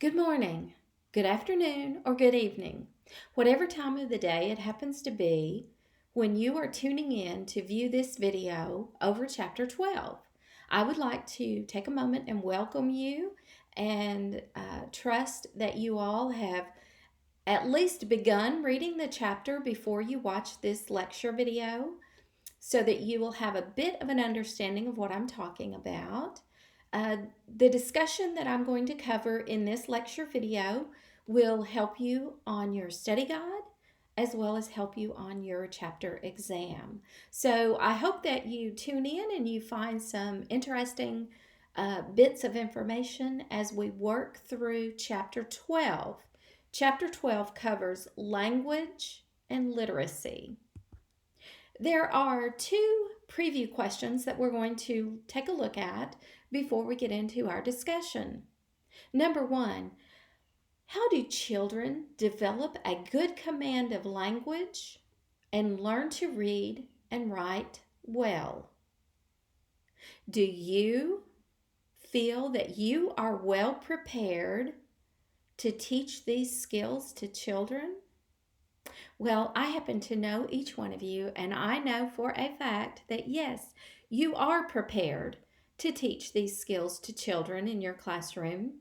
Good morning, good afternoon, or good evening. Whatever time of the day it happens to be when you are tuning in to view this video over Chapter 12. I would like to take a moment and welcome you and trust that you all have at least begun reading the chapter before you watch this lecture video so that you will have a bit of an understanding of what I'm talking about. Uh, the discussion that I'm going to cover in this lecture video will help you on your study guide as well as help you on your chapter exam. So I hope that you tune in and you find some interesting bits of information as we work through chapter 12. Chapter 12 covers language and literacy. There are two preview questions that we're going to take a look at before we get into our discussion. Number one, how do children develop a good command of language and learn to read and write well? Do you feel that you are well prepared to teach these skills to children? Well, I happen to know each one of you, and I know for a fact that yes, you are prepared to teach these skills to children in your classroom.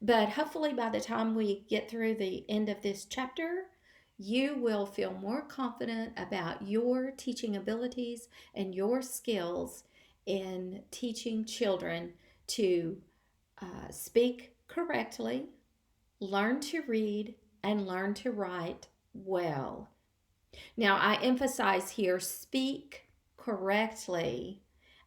But hopefully, by the time we get through the end of this chapter, you will feel more confident about your teaching abilities and your skills in teaching children to speak correctly, learn to read, and learn to write well. Now, I emphasize here speak correctly,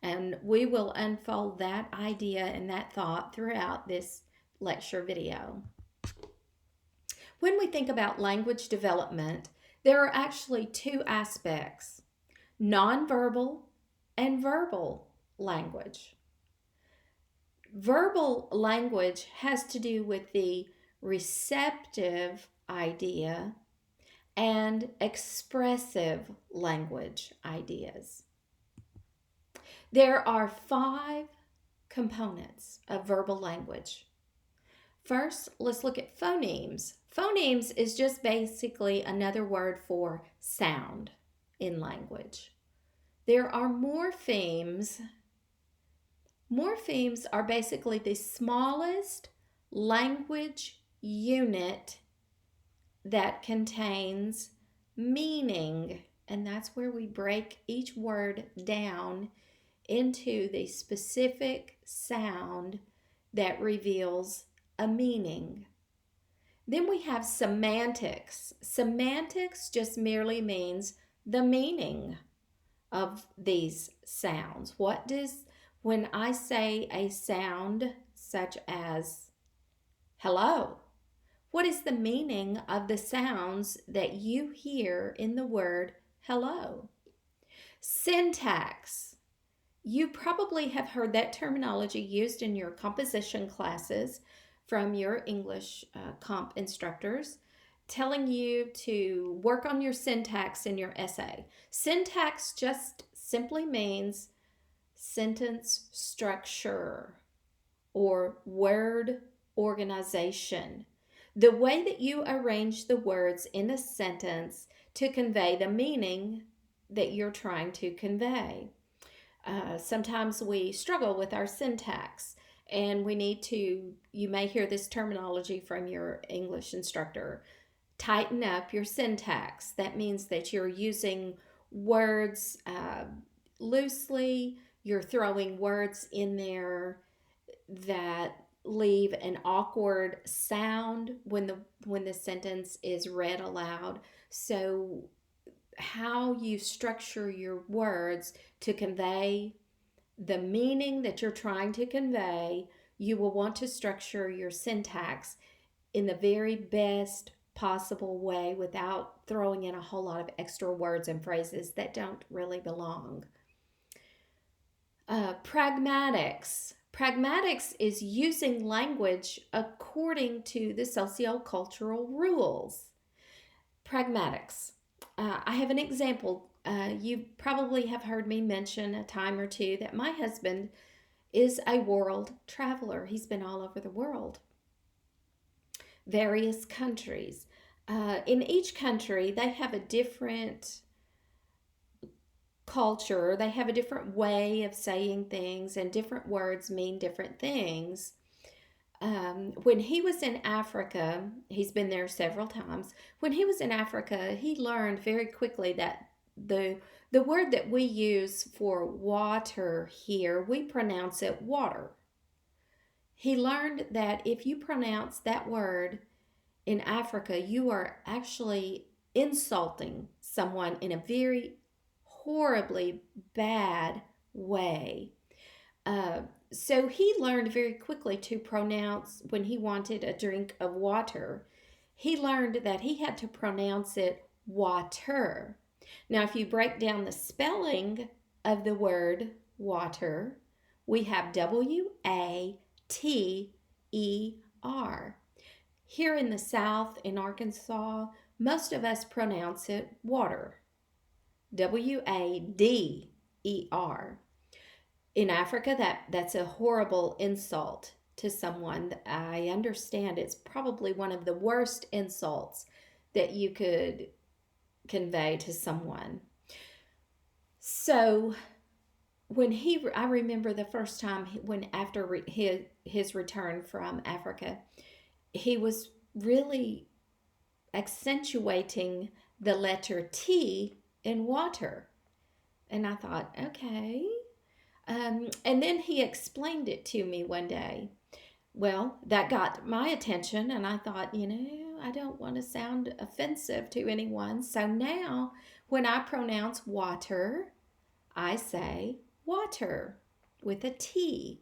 and we will unfold that idea and that thought throughout this lecture video. When we think about language development, there are actually two aspects: nonverbal and verbal language. Verbal language has to do with the receptive idea and expressive language ideas. There are 5 components of verbal language. First, let's look at phonemes. Phonemes is just basically another word for sound in language. There are morphemes. Morphemes are basically the smallest language unit that contains meaning, and that's where we break each word down into the specific sound that reveals a meaning. Then we have semantics. Semantics just merely means the meaning of these sounds. When I say a sound such as hello, what is the meaning of the sounds that you hear in the word hello? Syntax. You probably have heard that terminology used in your composition classes from your English comp instructors, telling you to work on your syntax in your essay. Syntax just simply means sentence structure or word organization. The way that you arrange the words in a sentence to convey the meaning that you're trying to convey. Sometimes we struggle with our syntax, and you may hear this terminology from your English instructor: tighten up your syntax. That means that you're using words loosely, you're throwing words in there that leave an awkward sound when the sentence is read aloud. So how you structure your words to convey the meaning that you're trying to convey, you will want to structure your syntax in the very best possible way without throwing in a whole lot of extra words and phrases that don't really belong. Pragmatics. Pragmatics is using language according to the sociocultural rules. Pragmatics. I have an example. You probably have heard me mention a time or two that my husband is a world traveler. He's been all over the world. various countries. In each country, they have a different culture, they have a different way of saying things, and different words mean different things. When he was in Africa, he's been there several times. When he was in Africa, he learned very quickly that the word that we use for water here, we pronounce it water. He learned that if you pronounce that word in Africa, you are actually insulting someone in a very horribly bad way. Uh, so he learned very quickly to pronounce when he wanted a drink of water. He learned that he had to pronounce it water. Now, if you break down the spelling of the word water, we have Water. Here in the South, in Arkansas, most of us pronounce it water. Wader. In Africa, that's a horrible insult to someone. I understand it's probably one of the worst insults that you could convey to someone. So I remember the first time when after his return from Africa, he was really accentuating the letter T in water. And I thought, okay. And then he explained it to me one day. Well, that got my attention, and I thought, I don't want to sound offensive to anyone. So now, when I pronounce water, I say water with a T,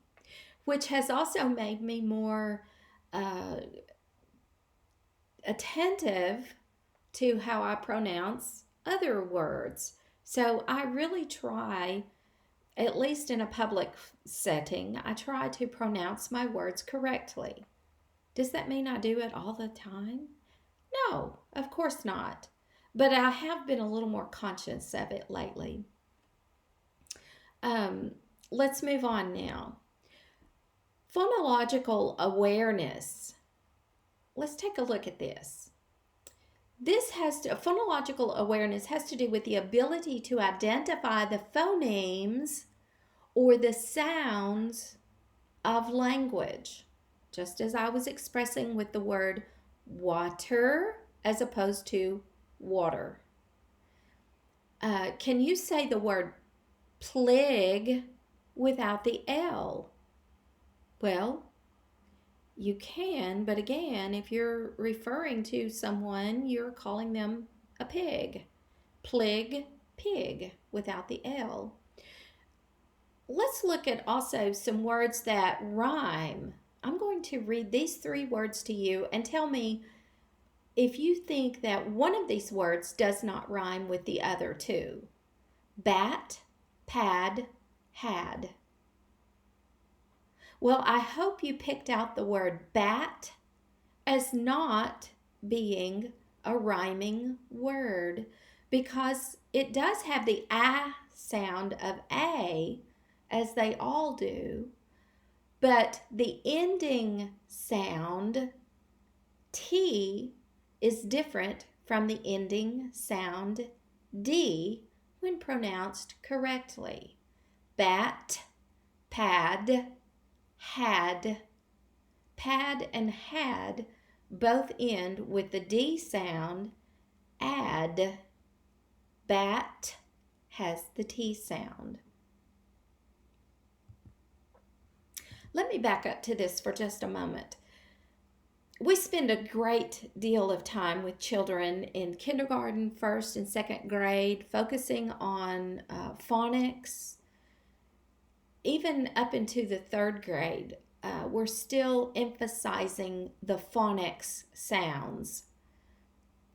which has also made me more attentive to how I pronounce other words. So I really try, at least in a public setting, I try to pronounce my words correctly. Does that mean I do it all the time? No, of course not. But I have been a little more conscious of it lately. Let's move on now. Phonological awareness. Let's take a look at this. Phonological awareness has to do with the ability to identify the phonemes or the sounds of language, just as I was expressing with the word water as opposed to water. Can you say the word plig without the L? Well, you can, but again, if you're referring to someone, you're calling them a pig. Plig, pig, without the L. Let's look at also some words that rhyme. I'm going to read these 3 words to you and tell me if you think that one of these words does not rhyme with the other 2. Bat, pad, had. Well, I hope you picked out the word bat as not being a rhyming word, because it does have the ah sound of a, as they all do, but the ending sound T is different from the ending sound D when pronounced correctly. Bat, pad, had. Pad and had both end with the D sound. Add. Bat has the T sound. Let me back up to this for just a moment. We spend a great deal of time with children in kindergarten, first and second grade, focusing on phonics. Even up into the third grade, we're still emphasizing the phonics sounds.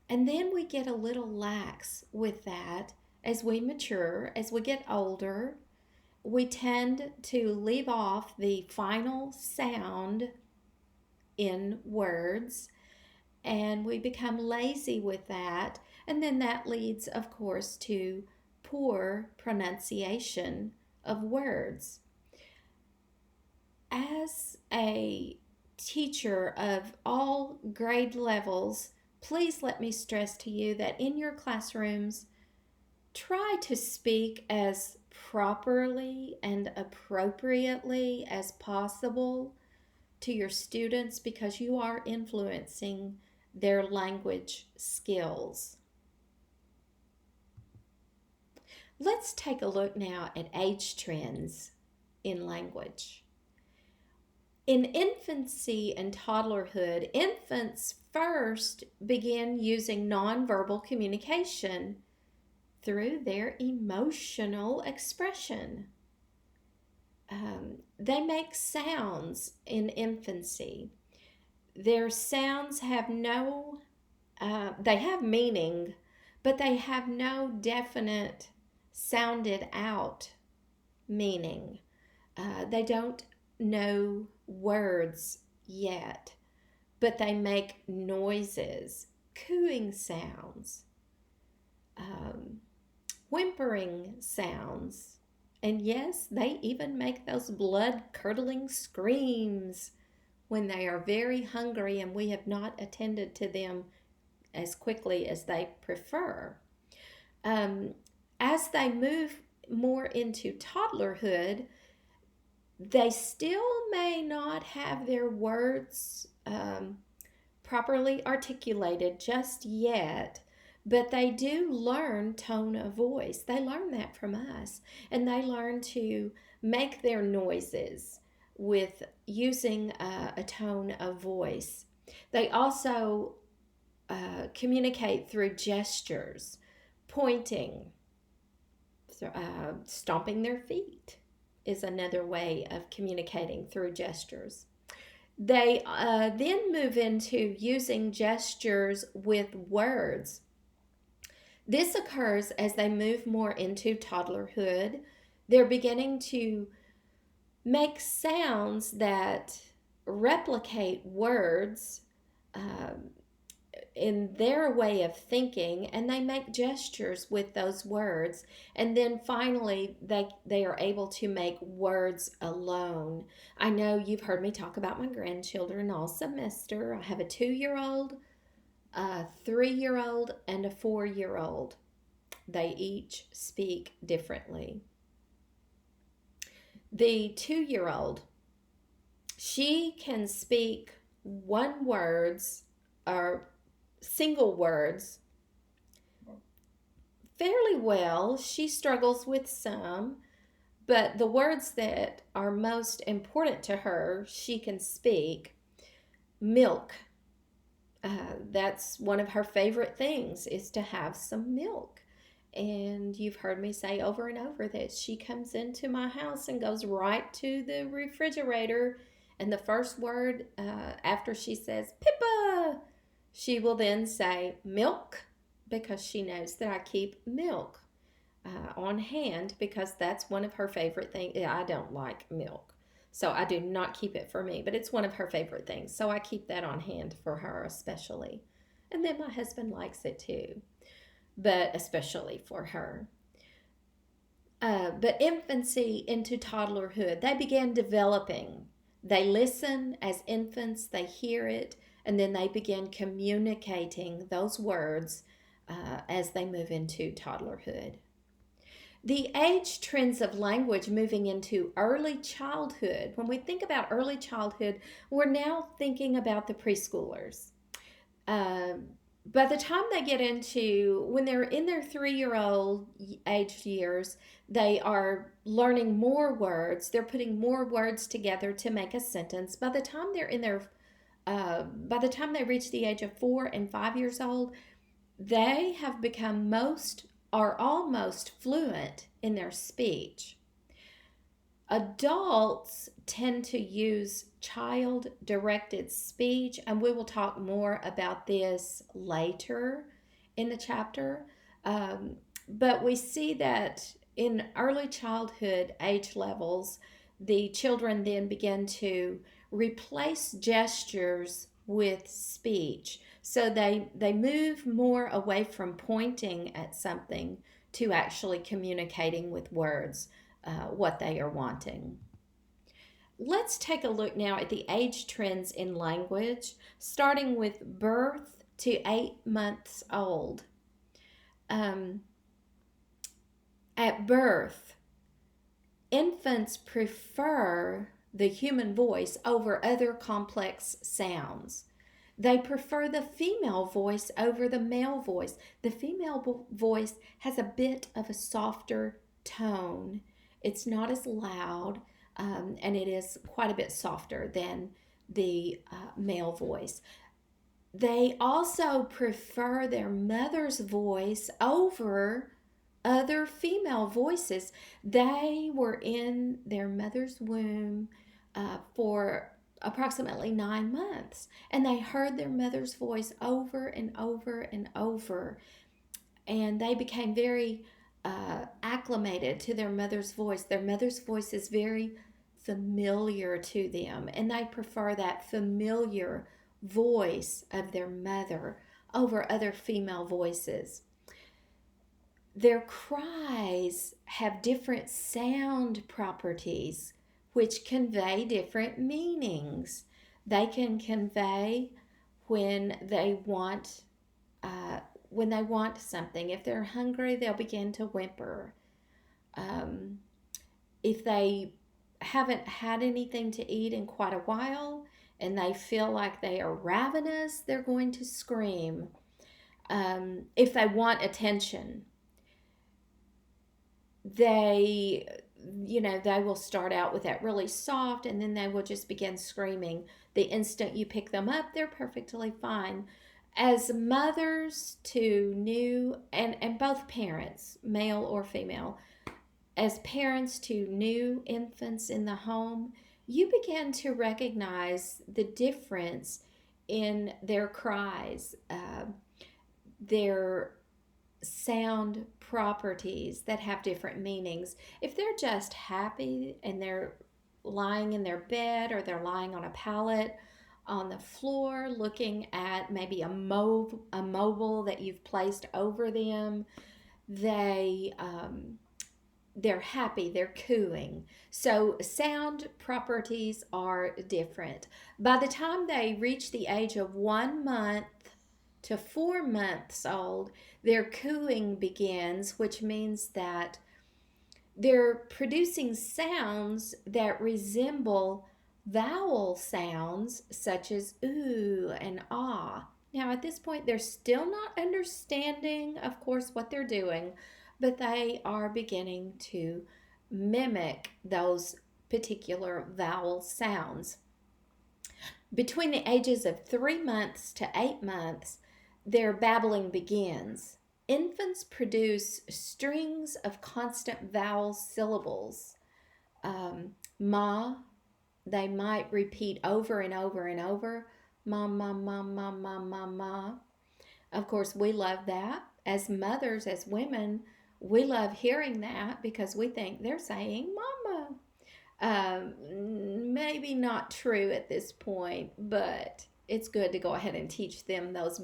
And then we get a little lax with that as we mature, as we get older. We tend to leave off the final sound in words, and we become lazy with that. And then that leads, of course, to poor pronunciation of words. As a teacher of all grade levels, please let me stress to you that in your classrooms, try to speak as properly and appropriately as possible to your students because you are influencing their language skills. Let's take a look now at age trends in language. In infancy and toddlerhood, infants first begin using nonverbal communication through their emotional expression. They make sounds in infancy. Their sounds have they have meaning, but they have no definite sounded out meaning. They don't know words yet, but they make noises, cooing sounds, whimpering sounds, and yes, they even make those blood-curdling screams when they are very hungry and we have not attended to them as quickly as they prefer. As they move more into toddlerhood, they still may not have their words properly articulated just yet, but they do learn tone of voice. They learn that from us, and they learn to make their noises with using a tone of voice. They also communicate through gestures, pointing, stomping their feet is another way of communicating through gestures. They then move into using gestures with words. This occurs as they move more into toddlerhood. They're beginning to make sounds that replicate words in their way of thinking, and they make gestures with those words, and then finally they are able to make words alone. I know you've heard me talk about my grandchildren all semester. I have a 2-year-old, a 3-year-old, and a 4-year-old. They each speak differently. The 2-year-old, she can speak one words or single words fairly well. She struggles with some, but the words that are most important to her, she can speak. Milk. That's one of her favorite things, is to have some milk. And you've heard me say over and over that she comes into my house and goes right to the refrigerator, and the first word after she says, Pippa, she will then say milk, because she knows that I keep milk on hand, because that's one of her favorite things. I don't like milk, so I do not keep it for me, but it's one of her favorite things, so I keep that on hand for her especially. And then my husband likes it too, but especially for her. But infancy into toddlerhood, they begin developing. They listen as infants, they hear it, and then they begin communicating those words as they move into toddlerhood. The age trends of language moving into early childhood. When we think about early childhood, we're now thinking about the preschoolers. By the time they get into, when they're in their 3-year-old age years, they are learning more words. They're putting more words together to make a sentence. By the time they're in their by the time they reach the age of 4 and 5 years old, they have become most or almost fluent in their speech. Adults tend to use child-directed speech, and we will talk more about this later in the chapter. But we see that in early childhood age levels, the children then begin to replace gestures with speech. So they move more away from pointing at something to actually communicating with words what they are wanting. Let's take a look now at the age trends in language, starting with birth to 8 months old. Um, at birth, infants prefer the human voice over other complex sounds. They prefer the female voice over the male voice. The female voice has a bit of a softer tone. It's not as loud, and it is quite a bit softer than the male voice. They also prefer their mother's voice over other female voices. They were in their mother's womb for approximately 9 months, and they heard their mother's voice over and over and over, and they became very acclimated to their mother's voice. Their mother's voice is very familiar to them, and they prefer that familiar voice of their mother over other female voices. Their cries have different sound properties which convey different meanings. They can convey when they want something. If they're hungry, they'll begin to whimper. If they haven't had anything to eat in quite a while and they feel like they are ravenous, they're going to scream. If they want attention, they will start out with that really soft, and then they will just begin screaming. The instant you pick them up, they're perfectly fine. As mothers to new, and both parents, male or female, as parents to new infants in the home, you begin to recognize the difference in their cries, their sound properties that have different meanings. If they're just happy and they're lying in their bed, or they're lying on a pallet on the floor looking at maybe a mobile that you've placed over them, they're happy, they're cooing. So sound properties are different. By the time they reach the age of 1 month to 4 months old, their cooing begins, which means that they're producing sounds that resemble vowel sounds such as ooh and ah. Now, at this point, they're still not understanding, of course, what they're doing, but they are beginning to mimic those particular vowel sounds. Between the ages of 3 months to 8 months, their babbling begins. Infants produce strings of constant vowel syllables. Ma, they might repeat over and over and over. Ma, ma, ma, ma, ma, ma, ma. Of course, we love that. As mothers, as women, we love hearing that because we think they're saying mama. Maybe not true at this point, but it's good to go ahead and teach them those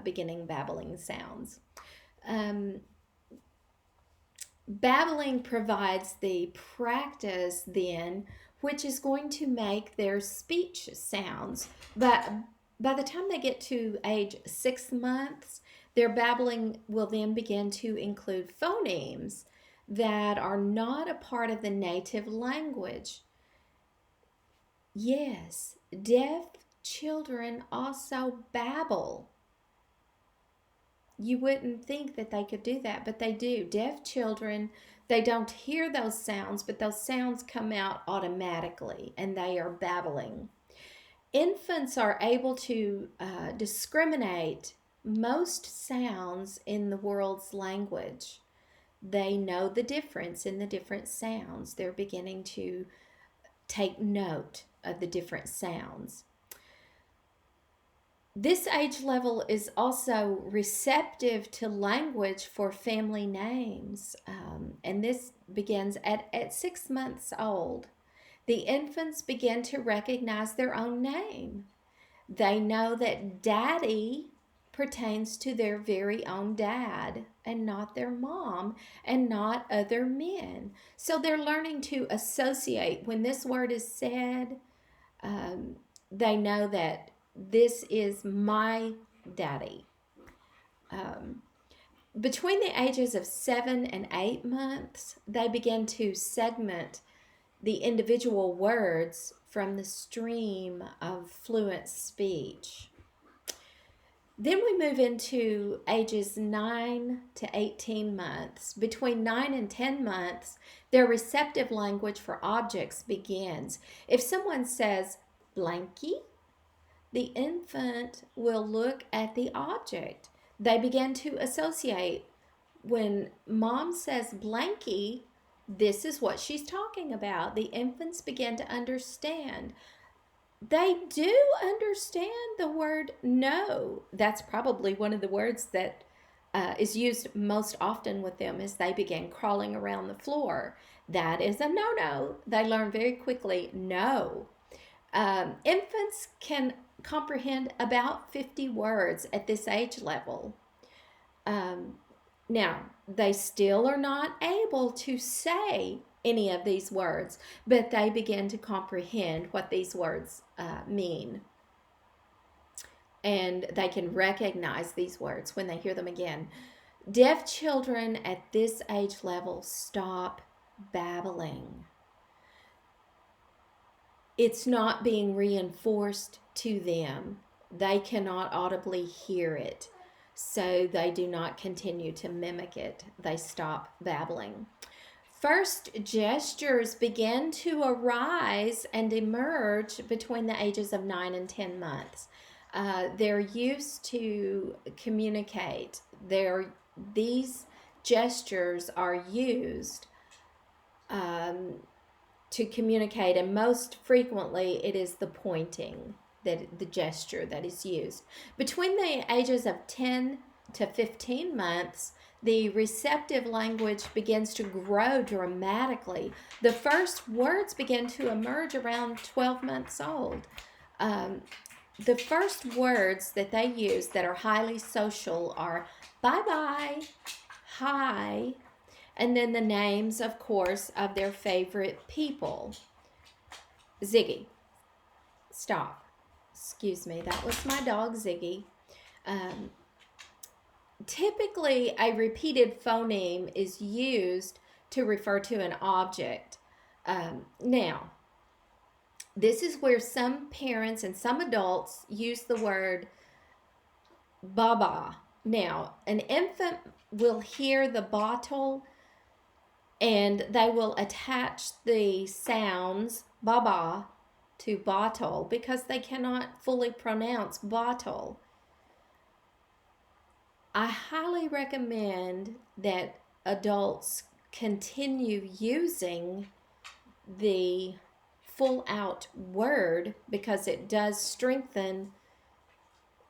beginning babbling sounds. Babbling provides the practice then, which is going to make their speech sounds. But by the time they get to age 6 months, their babbling will then begin to include phonemes that are not a part of the native language. Yes, deaf children also babble. You wouldn't think that they could do that, but they do. Deaf children, they don't hear those sounds, but those sounds come out automatically, and they are babbling. Infants are able to discriminate most sounds in the world's language. They know the difference in the different sounds. They're beginning to take note of the different sounds. This age level is also receptive to language for family names, and this begins at 6 months old. The infants begin to recognize their own name. They know that daddy pertains to their very own dad and not their mom and not other men. So they're learning to associate. When this word is said, they know that this is my daddy. Between the ages of 7 and 8 months, they begin to segment the individual words from the stream of fluent speech. Then we move into ages 9 to 18 months. Between 9 and 10 months, their receptive language for objects begins. If someone says blankie, the infant will look at the object. They begin to associate. When mom says blankie, this is what she's talking about. The infants begin to understand. They do understand the word no. That's probably one of the words that is used most often with them as they begin crawling around the floor. That is a no-no. They learn very quickly no. Infants can comprehend about 50 words at this age level. Now, they still are not able to say any of these words, but they begin to comprehend what these words mean. And they can recognize these words when they hear them again. Deaf children at this age level stop babbling. It's not being reinforced to them. They cannot audibly hear it, so they do not continue to mimic it. They stop babbling. First gestures begin to arise and emerge between the ages of 9 and 10 months. They're used to communicate. These gestures are used to communicate, and most frequently it is the pointing, that the gesture that is used. Between the ages of 10 to 15 months, the receptive language begins to grow dramatically. The first words begin to emerge around 12 months old. The first words that they use that are highly social are bye-bye, hi, and then the names, of course, of their favorite people. Ziggy. Stop. Excuse me, that was my dog Ziggy. Typically, a repeated phoneme is used to refer to an object. Now, this is where some parents and some adults use the word baba. Now, an infant will hear the bottle and they will attach the sounds baba to bottle because they cannot fully pronounce bottle. I highly recommend that adults continue using the full out word because it does strengthen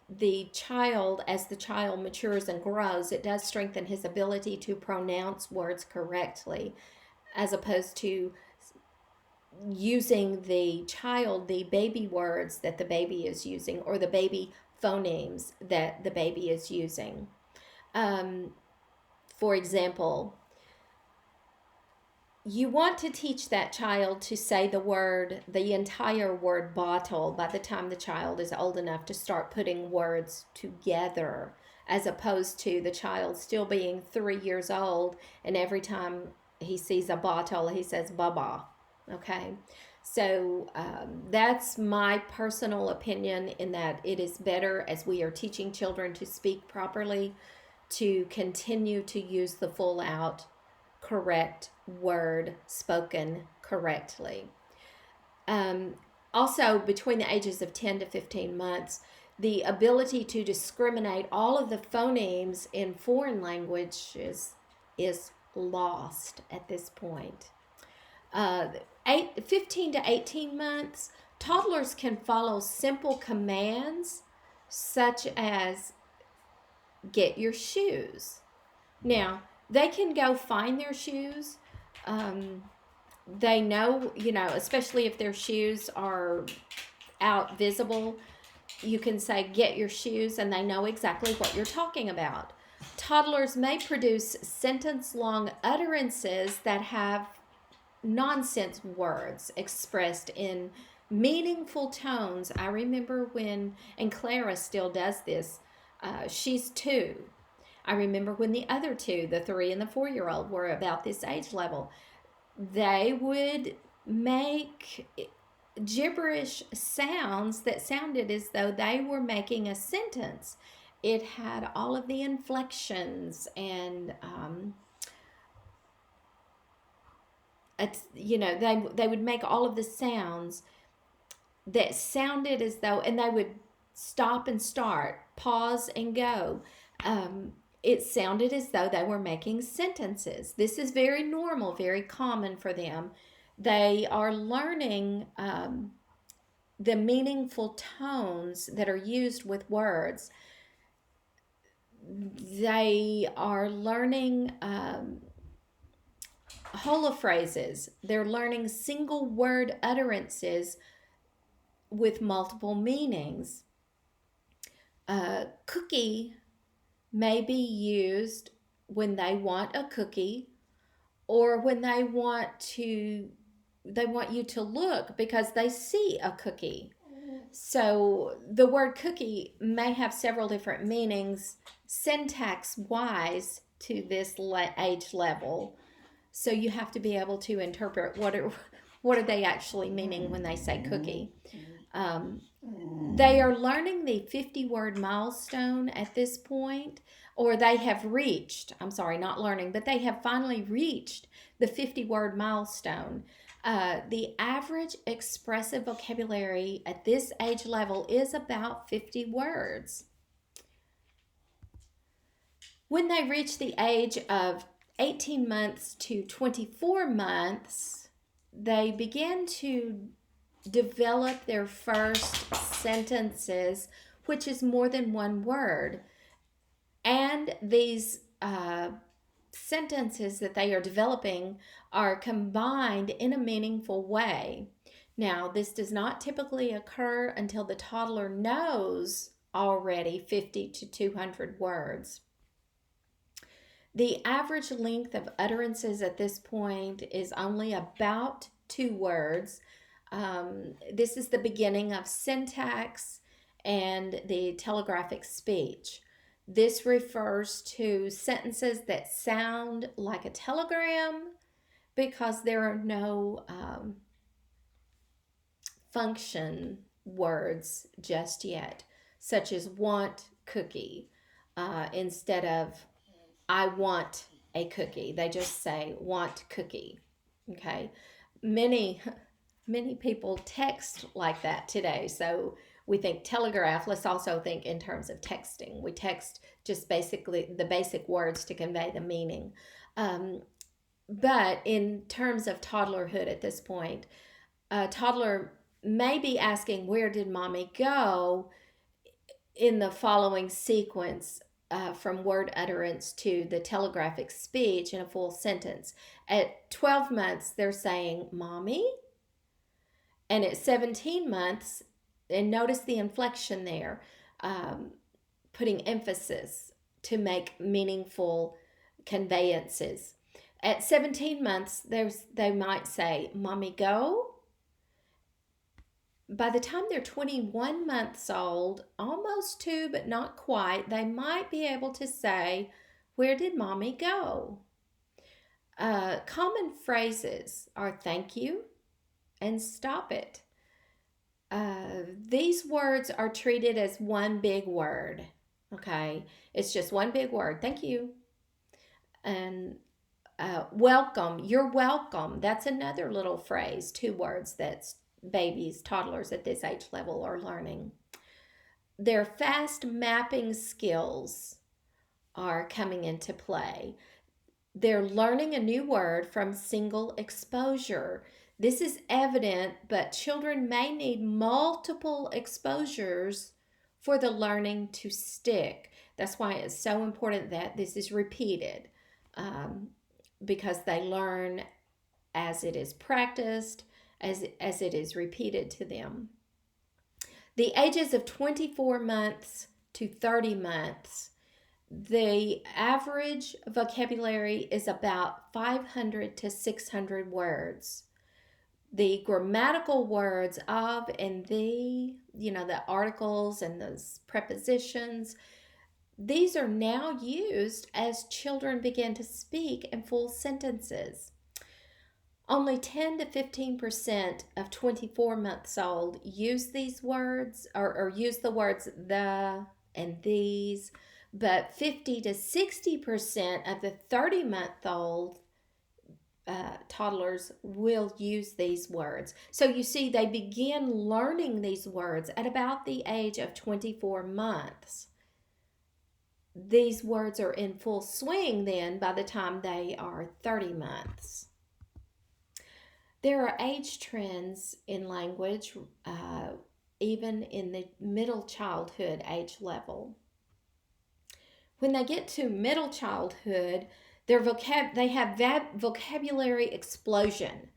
the child as the child matures and grows. It does strengthen his ability to pronounce words correctly, as opposed to using the baby words that the baby is using, or the baby phonemes that the baby is using. For example, you want to teach that child to say the entire word bottle by the time the child is old enough to start putting words together, as opposed to the child still being 3 years old and every time he sees a bottle he says baba. Okay, so that's my personal opinion, in that it is better, as we are teaching children to speak properly, to continue to use the full out correct word spoken correctly. Also, between the ages of 10 to 15 months, the ability to discriminate all of the phonemes in foreign languages is lost at this point. 15 to 18 months, toddlers can follow simple commands such as get your shoes. Now, they can go find their shoes. They know, especially if their shoes are out visible, You can say, get your shoes, and they know exactly what you're talking about. Toddlers may produce sentence-long utterances that have nonsense words expressed in meaningful tones. I remember when, and Clara still does this, she's 2. I remember when the other 2, the 3 and the 4-year-old, were about this age level. They would make gibberish sounds that sounded as though they were making a sentence. It had all of the inflections and they would make all of the sounds that sounded as though, and they would stop and start, pause and go. It sounded as though they were making sentences. This is very normal, very common for them. They are learning the meaningful tones that are used with words. They are learning holophrases. They're learning single word utterances with multiple meanings. Cookie may be used when they want a cookie, or when they want you to look because they see a cookie. So the word cookie may have several different meanings syntax wise to this age level. So you have to be able to interpret what are they actually meaning when they say cookie. They are learning the 50-word milestone at this point, or they have reached, I'm sorry, not learning, but they have finally reached the 50-word milestone. The average expressive vocabulary at this age level is about 50 words. When they reach the age of 18 months to 24 months, they begin to develop their first sentences, which is more than one word. And these sentences that they are developing are combined in a meaningful way. Now, this does not typically occur until the toddler knows already 50 to 200 words. The average length of utterances at this point is only about 2 words. This is the beginning of syntax and the telegraphic speech. This refers to sentences that sound like a telegram because there are no function words just yet, such as want cookie instead of I want a cookie. They just say want cookie. Okay. Many people text like that today. So we think telegraph. Let's also think in terms of texting. We text just basically the basic words to convey the meaning. But in terms of toddlerhood at this point, a toddler may be asking, where did mommy go, in the following sequence from word utterance to the telegraphic speech in a full sentence. At 12 months, they're saying, mommy. And at 17 months, and notice the inflection there, putting emphasis to make meaningful conveyances. At 17 months, they might say, mommy, go. By the time they're 21 months old, almost 2, but not quite, they might be able to say, where did mommy go? Common phrases are thank you and stop it. These words are treated as one big word. Okay, it's just one big word. Thank you. And welcome. You're welcome. That's another little phrase, 2 words that's babies, toddlers at this age level are learning. Their fast mapping skills are coming into play. They're learning a new word from single exposure. This is evident, but children may need multiple exposures for the learning to stick. That's why it's so important that this is repeated, because they learn as it is practiced, as it is repeated to them. The ages of 24 months to 30 months, the average vocabulary is about 500 to 600 words. The grammatical words of and the, the articles and those prepositions, these are now used as children begin to speak in full sentences. Only 10 to 15% of 24 months old use these words or use the words the and these, but 50 to 60% of the 30-month-old toddlers will use these words. So you see, they begin learning these words at about the age of 24 months. These words are in full swing then by the time they are 30 months. There are age trends in language, even in the middle childhood age level. When they get to middle childhood, they have vocabulary explosion,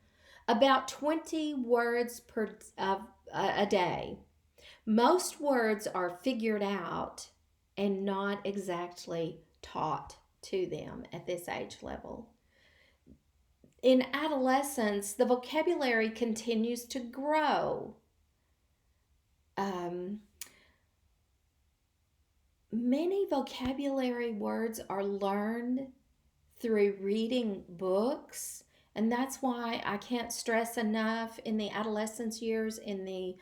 about 20 words a day. Most words are figured out and not exactly taught to them at this age level. In adolescence, the vocabulary continues to grow. Many vocabulary words are learned through reading books, and that's why I can't stress enough in the adolescence years, in the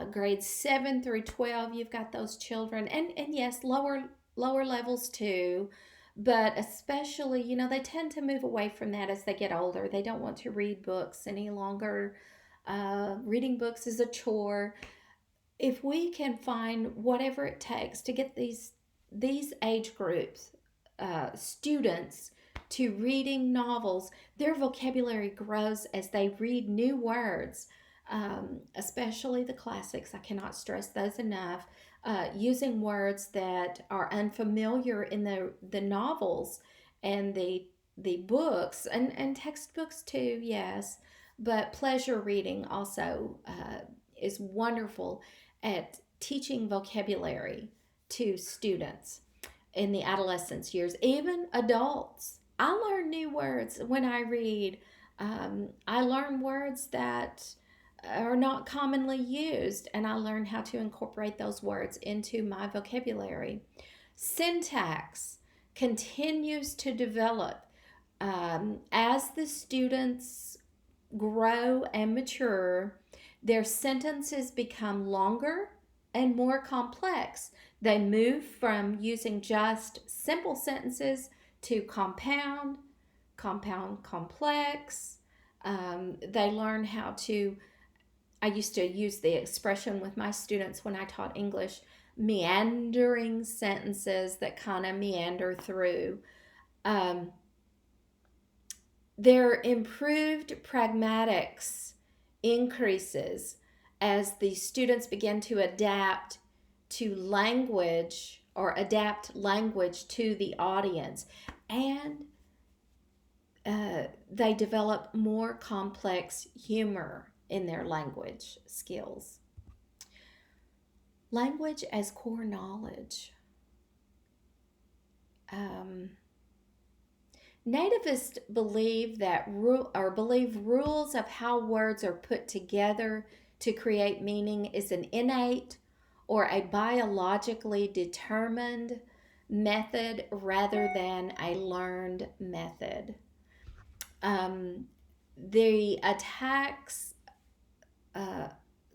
grades 7 through 12, you've got those children, and yes, lower levels too, but especially, they tend to move away from that as they get older. They don't want to read books any longer. Reading books is a chore. If we can find whatever it takes to get these age groups, students, to reading novels, their vocabulary grows as they read new words, especially the classics. I cannot stress those enough. Using words that are unfamiliar in the novels and the books and textbooks too, yes, but pleasure reading also is wonderful at teaching vocabulary to students in the adolescence years, even adults. I learn new words when I read. I learn words that are not commonly used, and I learn how to incorporate those words into my vocabulary. Syntax continues to develop as the students grow and mature. Their sentences become longer and more complex. They move from using just simple sentences to compound, complex. They learn how to, I used to use the expression with my students when I taught English, meandering sentences that kind of meander through. Their improved pragmatics increases as the students begin to adapt to language or adapt language to the audience, and they develop more complex humor in their language skills. Language as core knowledge. Nativists believe believe rules of how words are put together to create meaning is an innate or a biologically determined method rather than a learned method. The attacks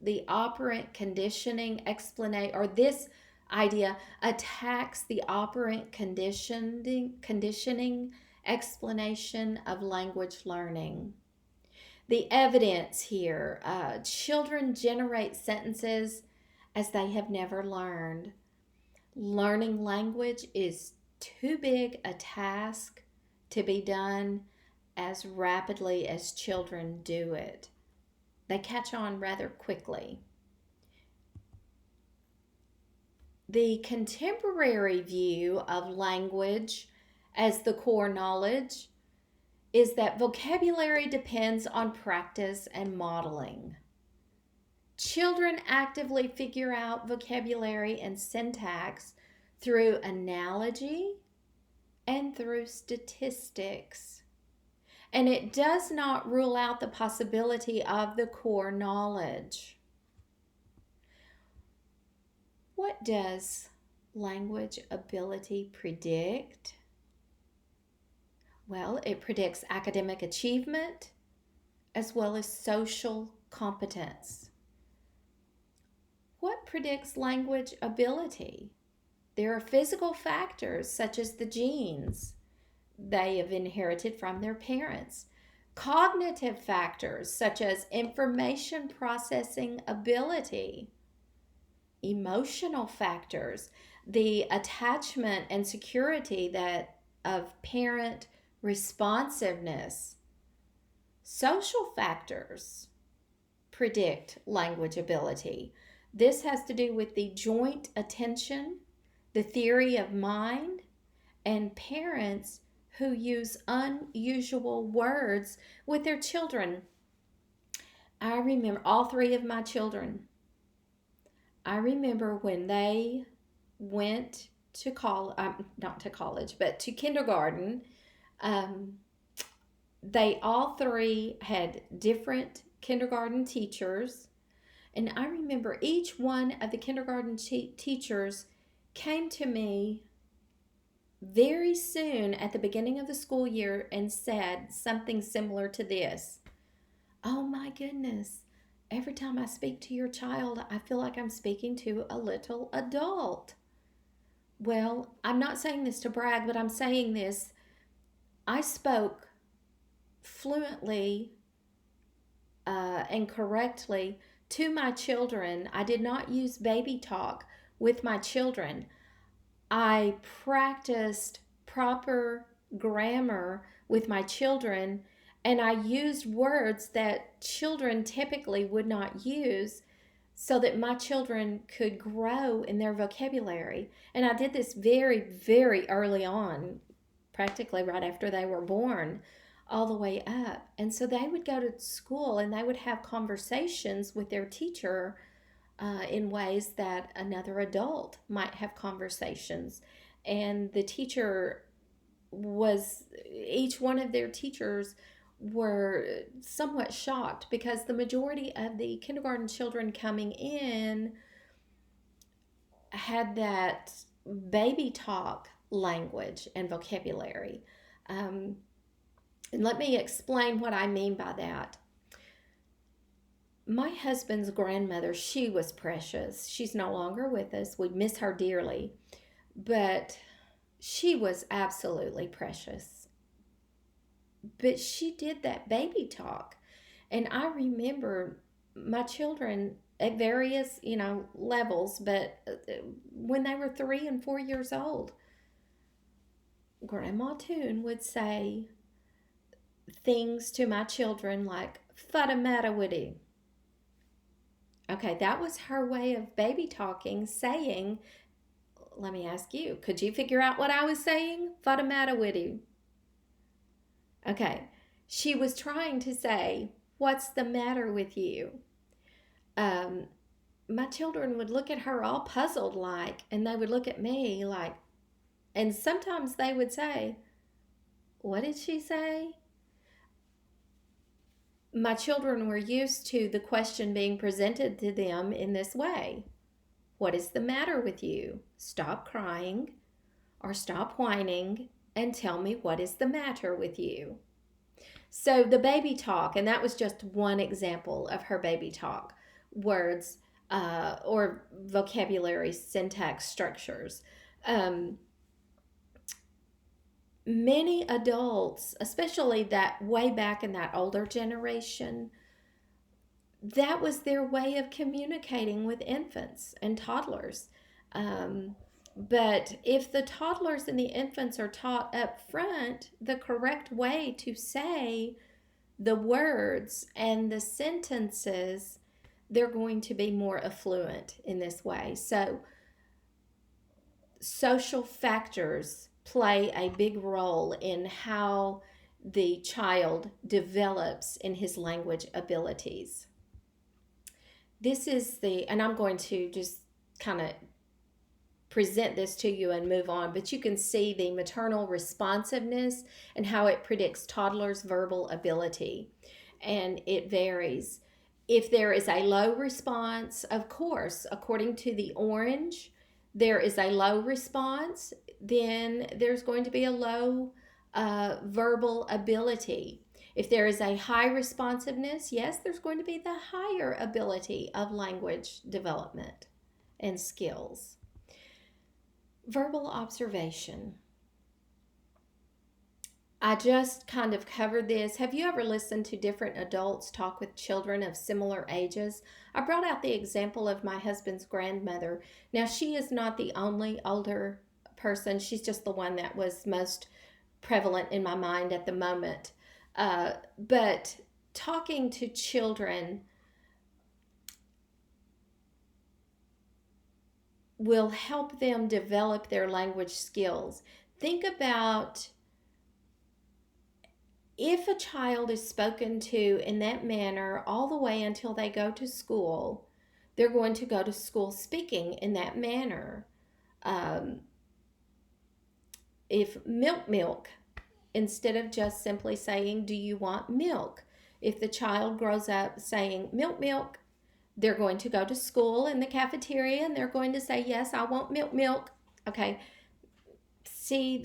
the operant conditioning explanation, or this idea attacks the operant conditioning explanation of language learning. The evidence here, children generate sentences as they have never learned. Learning language is too big a task to be done as rapidly as children do it. They catch on rather quickly. The contemporary view of language as the core knowledge is that vocabulary depends on practice and modeling. Children actively figure out vocabulary and syntax through analogy and through statistics. And it does not rule out the possibility of the core knowledge. What does language ability predict? Well, it predicts academic achievement as well as social competence. What predicts language ability? There are physical factors such as the genes they have inherited from their parents. Cognitive factors such as information processing ability. Emotional factors, the attachment and security that of parent responsiveness. Social factors predict language ability. This has to do with the joint attention, the theory of mind, and parents who use unusual words with their children. I remember all three of my children. I remember when they went to college, not to college, but to kindergarten. They all three had different kindergarten teachers. And I remember each one of the kindergarten teachers came to me very soon at the beginning of the school year and said something similar to this. Oh my goodness, every time I speak to your child, I feel like I'm speaking to a little adult. Well, I'm not saying this to brag, but I'm saying this. I spoke fluently and correctly to my children. I did not use baby talk with my children. I practiced proper grammar with my children, and I used words that children typically would not use so that my children could grow in their vocabulary. And I did this very, very early on, practically right after they were born, all the way up. And so they would go to school and they would have conversations with their teacher in ways that another adult might have conversations. And the teacher each one of their teachers were somewhat shocked because the majority of the kindergarten children coming in had that baby talk language and vocabulary. And let me explain what I mean by that. My husband's grandmother, she was precious. She's no longer with us. We miss her dearly. But she was absolutely precious. But she did that baby talk. And I remember my children at various, levels, but when they were 3 and 4 years old, Grandma Toon would say things to my children like, "Fudda-matta-widdy." Okay, that was her way of baby talking, saying, let me ask you, could you figure out what I was saying? Fudda-matta-widdy. Okay, she was trying to say, what's the matter with you? My children would look at her all puzzled like, and they would look at me like, and sometimes they would say, what did she say? My children were used to the question being presented to them in this way. What is the matter with you? Stop crying or stop whining and tell me what is the matter with you. So the baby talk, and that was just one example of her baby talk, words or vocabulary syntax structures. Many adults, especially that way back in that older generation, that was their way of communicating with infants and toddlers. But if the toddlers and the infants are taught up front the correct way to say the words and the sentences, they're going to be more affluent in this way. So social factors play a big role in how the child develops in his language abilities. this is and I'm going to just kind of present this to you and move on, but you can see the maternal responsiveness and how it predicts toddlers' verbal ability. And it varies. If there is a low response, of course, according to the orange, there is a low response, then there's going to be a low verbal ability. If there is a high responsiveness, yes, there's going to be the higher ability of language development and skills. Verbal observation. I just kind of covered this. Have you ever listened to different adults talk with children of similar ages? I brought out the example of my husband's grandmother. Now, she is not the only older person, she's just the one that was most prevalent in my mind at the moment. But talking to children will help them develop their language skills. Think about if a child is spoken to in that manner all the way until they go to school, they're going to go to school speaking in that manner. If milk, instead of just simply saying, "Do you want milk?" If the child grows up saying, milk, they're going to go to school in the cafeteria and they're going to say, "Yes, I want milk." Okay, see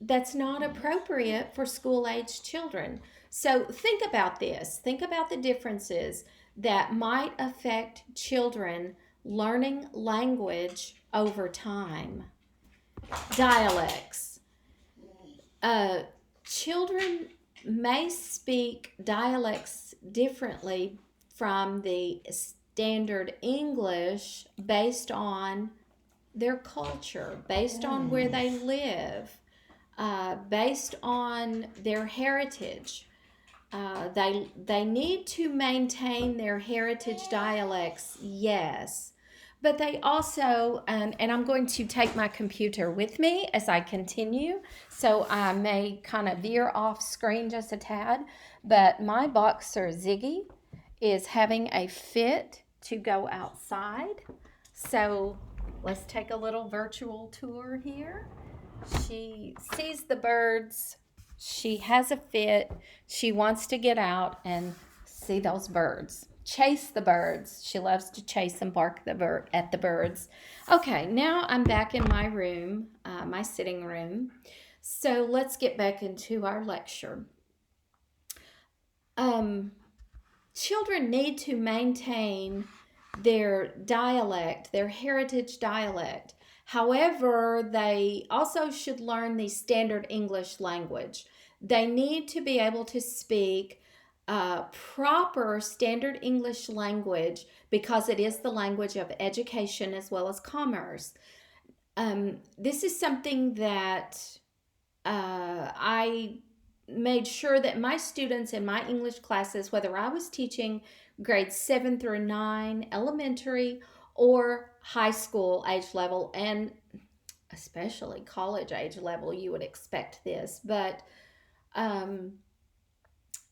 that's not appropriate for school age children. So think about this. Think about the differences that might affect children learning language over time. Dialects. Children may speak dialects differently from the standard English based on their culture, based on where they live, based on their heritage. They need to maintain their heritage dialects, yes, but they also, and I'm going to take my computer with me as I continue, so I may kind of veer off screen just a tad, but my boxer Ziggy is having a fit to go outside, so let's take a little virtual tour here. She sees the birds. She has a fit. She wants to get out and see those birds. Chase the birds. She loves to chase and bark at the birds. Okay, now I'm back in my room, my sitting room. So let's get back into our lecture. Children need to maintain their dialect, their heritage dialect. However, they also should learn the standard English language. They need to be able to speak proper standard English language because it is the language of education as well as commerce. This is something that I made sure that my students in my English classes, whether I was teaching grades 7 through 9, elementary, or high school age level, and especially college age level, you would expect this. But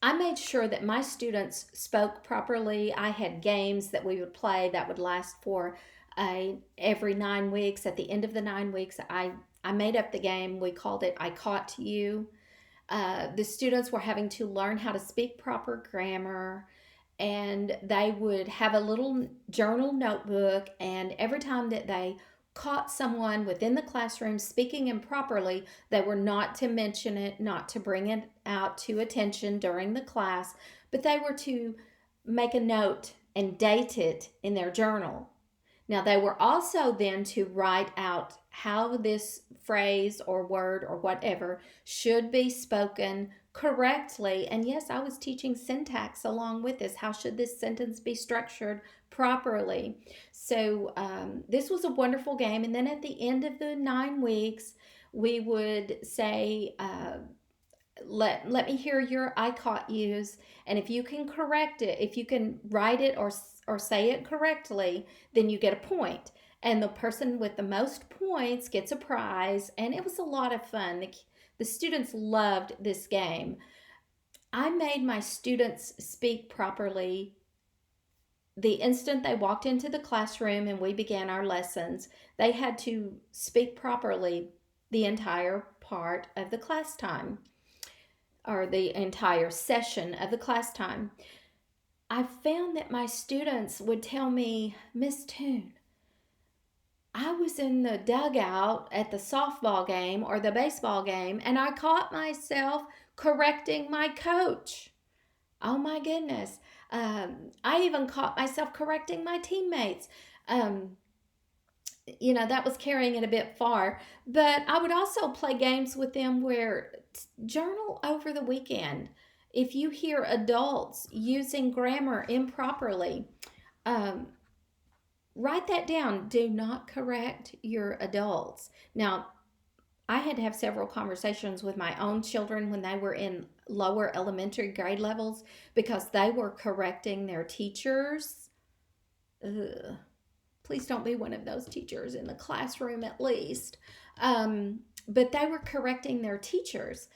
I made sure that my students spoke properly. I had games that we would play that would last for every 9 weeks. At the end of the 9 weeks, I made up the game. We called it I Caught You. The students were having to learn how to speak proper grammar, and they would have a little journal notebook, and every time that they caught someone within the classroom speaking improperly, they were not to mention it, not to bring it out to attention during the class, but they were to make a note and date it in their journal. Now, they were also then to write out how this phrase or word or whatever should be spoken correctly. And yes, I was teaching syntax along with this. How should this sentence be structured properly? So this was a wonderful game. And then at the end of the 9 weeks, we would say, let me hear your I caught yous, and if you can correct it, if you can write it or say it correctly, then you get a point, and the person with the most points gets a prize. And it was a lot of fun. The students loved this game. I made my students speak properly the instant they walked into the classroom and we began our lessons, they had to speak properly the entire part of the class time, or the entire session of the class time. I found that my students would tell me, Miss Toon, I was in the dugout at the softball game or the baseball game, and I caught myself correcting my coach. Oh my goodness. I even caught myself correcting my teammates. Um, that was carrying it a bit far. But I would also play games with them where journal over the weekend. If you hear adults using grammar improperly, um, write that down. Do not correct your adults. Now, I had to have several conversations with my own children when they were in lower elementary grade levels because they were correcting their teachers. Ugh. Please don't be one of those teachers in the classroom, at least. But they were correcting their teachers.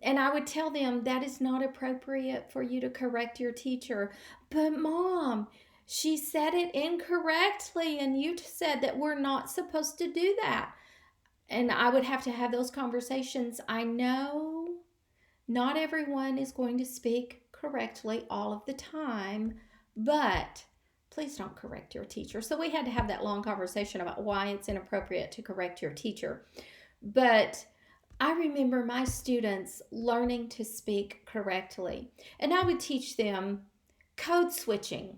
And I would tell them that is not appropriate for you to correct your teacher. But, Mom, she said it incorrectly, and you said that we're not supposed to do that. And I would have to have those conversations. I know not everyone is going to speak correctly all of the time, but please don't correct your teacher. So we had to have that long conversation about why it's inappropriate to correct your teacher. But I remember my students learning to speak correctly, and I would teach them code switching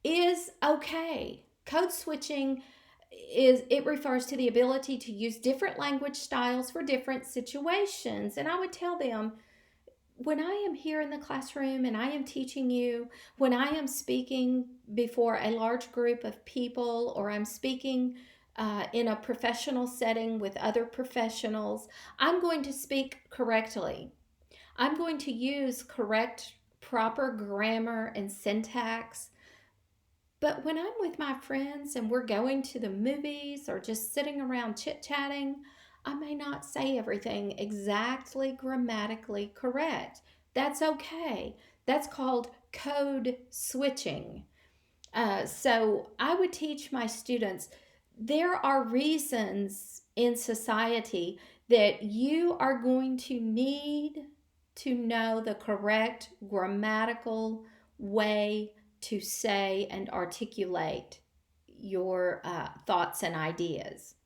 is okay. Code switching it refers to the ability to use different language styles for different situations. And I would tell them, when I am here in the classroom and I am teaching you, when I am speaking before a large group of people, or I'm speaking in a professional setting with other professionals, I'm going to speak correctly. I'm going to use correct, proper grammar and syntax. But when I'm with my friends and we're going to the movies or just sitting around chit chatting, I may not say everything exactly grammatically correct. That's okay. That's called code switching. So I would teach my students there are reasons in society that you are going to need to know the correct grammatical way to say and articulate your thoughts and ideas.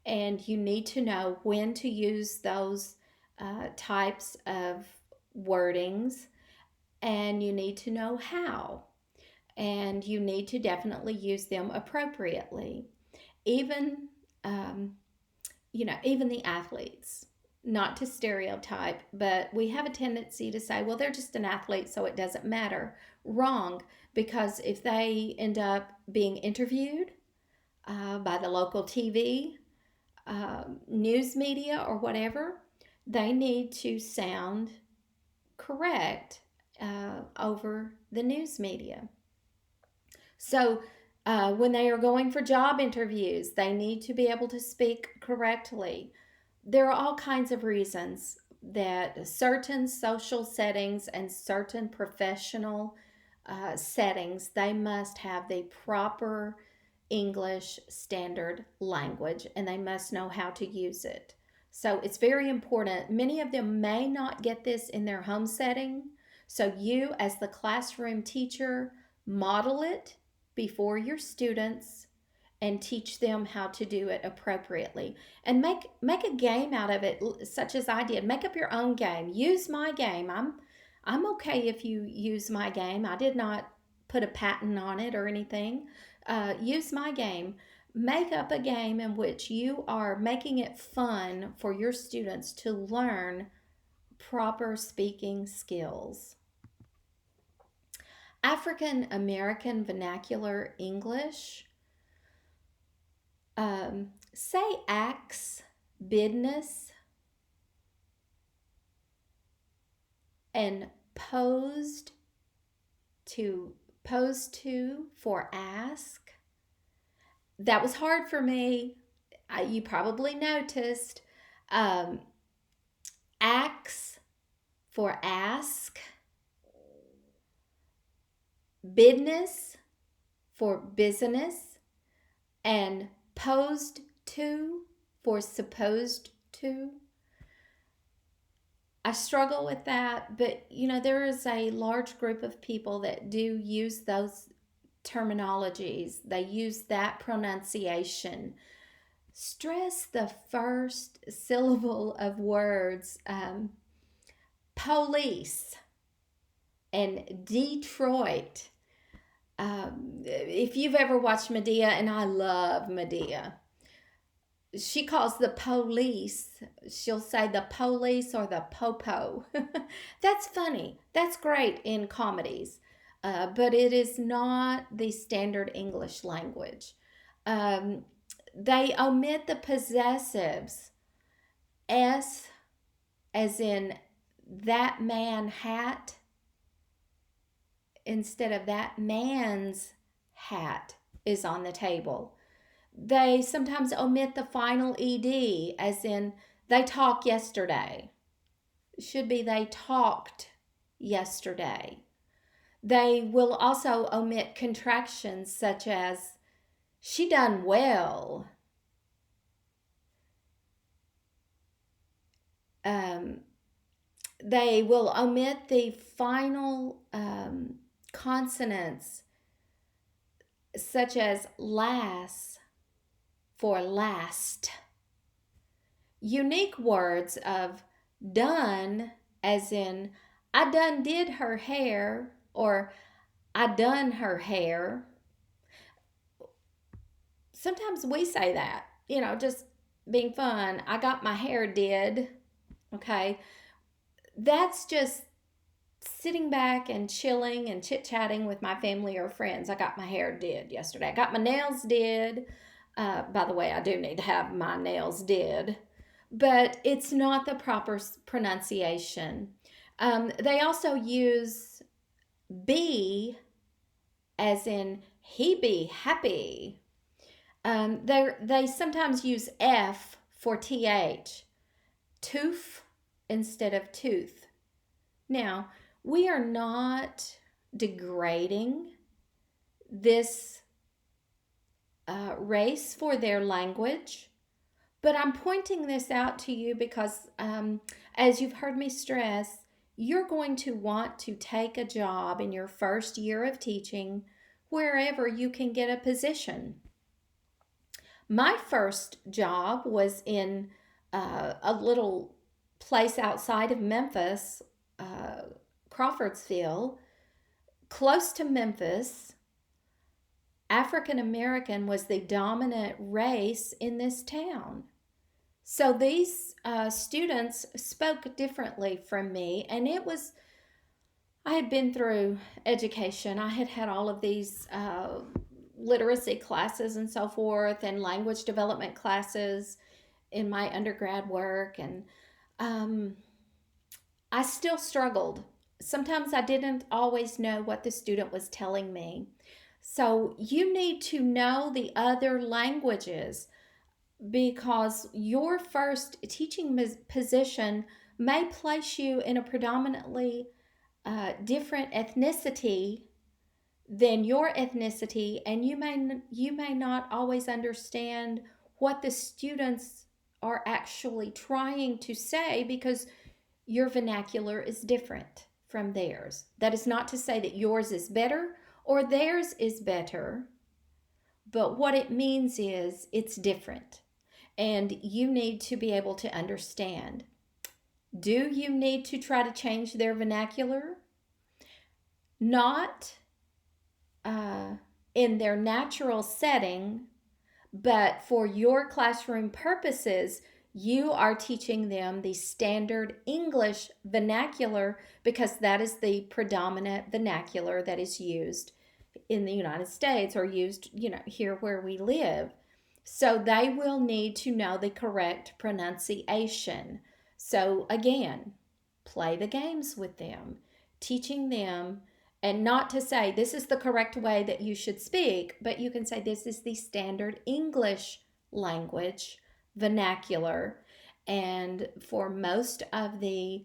And you need to know when to use those types of wordings, and you need to know how. And you need to definitely use them appropriately. Even, even the athletes, not to stereotype, but we have a tendency to say, well, they're just an athlete, so it doesn't matter. Wrong, because if they end up being interviewed by the local TV, news media, or whatever, they need to sound correct over the news media. So when they are going for job interviews, they need to be able to speak correctly. There are all kinds of reasons that certain social settings and certain professional settings, they must have the proper English standard language, and they must know how to use it. So it's very important. Many of them may not get this in their home setting. So you, as the classroom teacher, model it before your students and teach them how to do it appropriately. And make a game out of it, such as I did. Make up your own game. Use my game. I'm okay if you use my game. I did not put a patent on it or anything. Use my game. Make up a game in which you are making it fun for your students to learn proper speaking skills. African American Vernacular English. Say axe, business, and posed to for ask. That was hard for me. You probably noticed. Axe for ask. business for business, and posed to for supposed to. I struggle with that, but there is a large group of people that do use those terminologies. They use that pronunciation. Stress the first syllable of words. Police and Detroit. If you've ever watched Madea, and I love Madea, she calls the police, she'll say the police or the popo. That's funny. That's great in comedies, but it is not the standard English language. They omit the possessives. S as in that man hat instead of that man's hat is on the table. They sometimes omit the final ed, as in they talk yesterday. It should be they talked yesterday. They will also omit contractions such as she done well. They will omit the final consonants such as las for last. Unique words of done, as in I done did her hair, or I done her hair. Sometimes we say that, just being fun. I got my hair did. Okay. That's just sitting back and chilling and chit-chatting with my family or friends. I got my hair did yesterday. I got my nails did. By the way, I do need to have my nails did. But it's not the proper pronunciation. They also use be, as in he be happy. They sometimes use F for TH. Tooth instead of tooth. Now, we are not degrading this race for their language, but I'm pointing this out to you because, as you've heard me stress, you're going to want to take a job in your first year of teaching wherever you can get a position. My first job was in a little place outside of Memphis, Crawfordsville, close to Memphis. African American was the dominant race in this town. So these students spoke differently from me, and I had been through education. I had had all of these literacy classes and so forth, and language development classes in my undergrad work, and I still struggled. Sometimes I didn't always know what the student was telling me. So you need to know the other languages, because your first teaching position may place you in a predominantly different ethnicity than your ethnicity, and you may not always understand what the students are actually trying to say because your vernacular is different from theirs. That is not to say that yours is better or theirs is better, but what it means is it's different, and you need to be able to understand. Do you need to try to change their vernacular? Not in their natural setting, but for your classroom purposes, you are teaching them the standard English vernacular because that is the predominant vernacular that is used in the United States, or used, here where we live. So they will need to know the correct pronunciation. So again, play the games with them, teaching them, and not to say this is the correct way that you should speak, but you can say this is the standard English language vernacular. And for most of the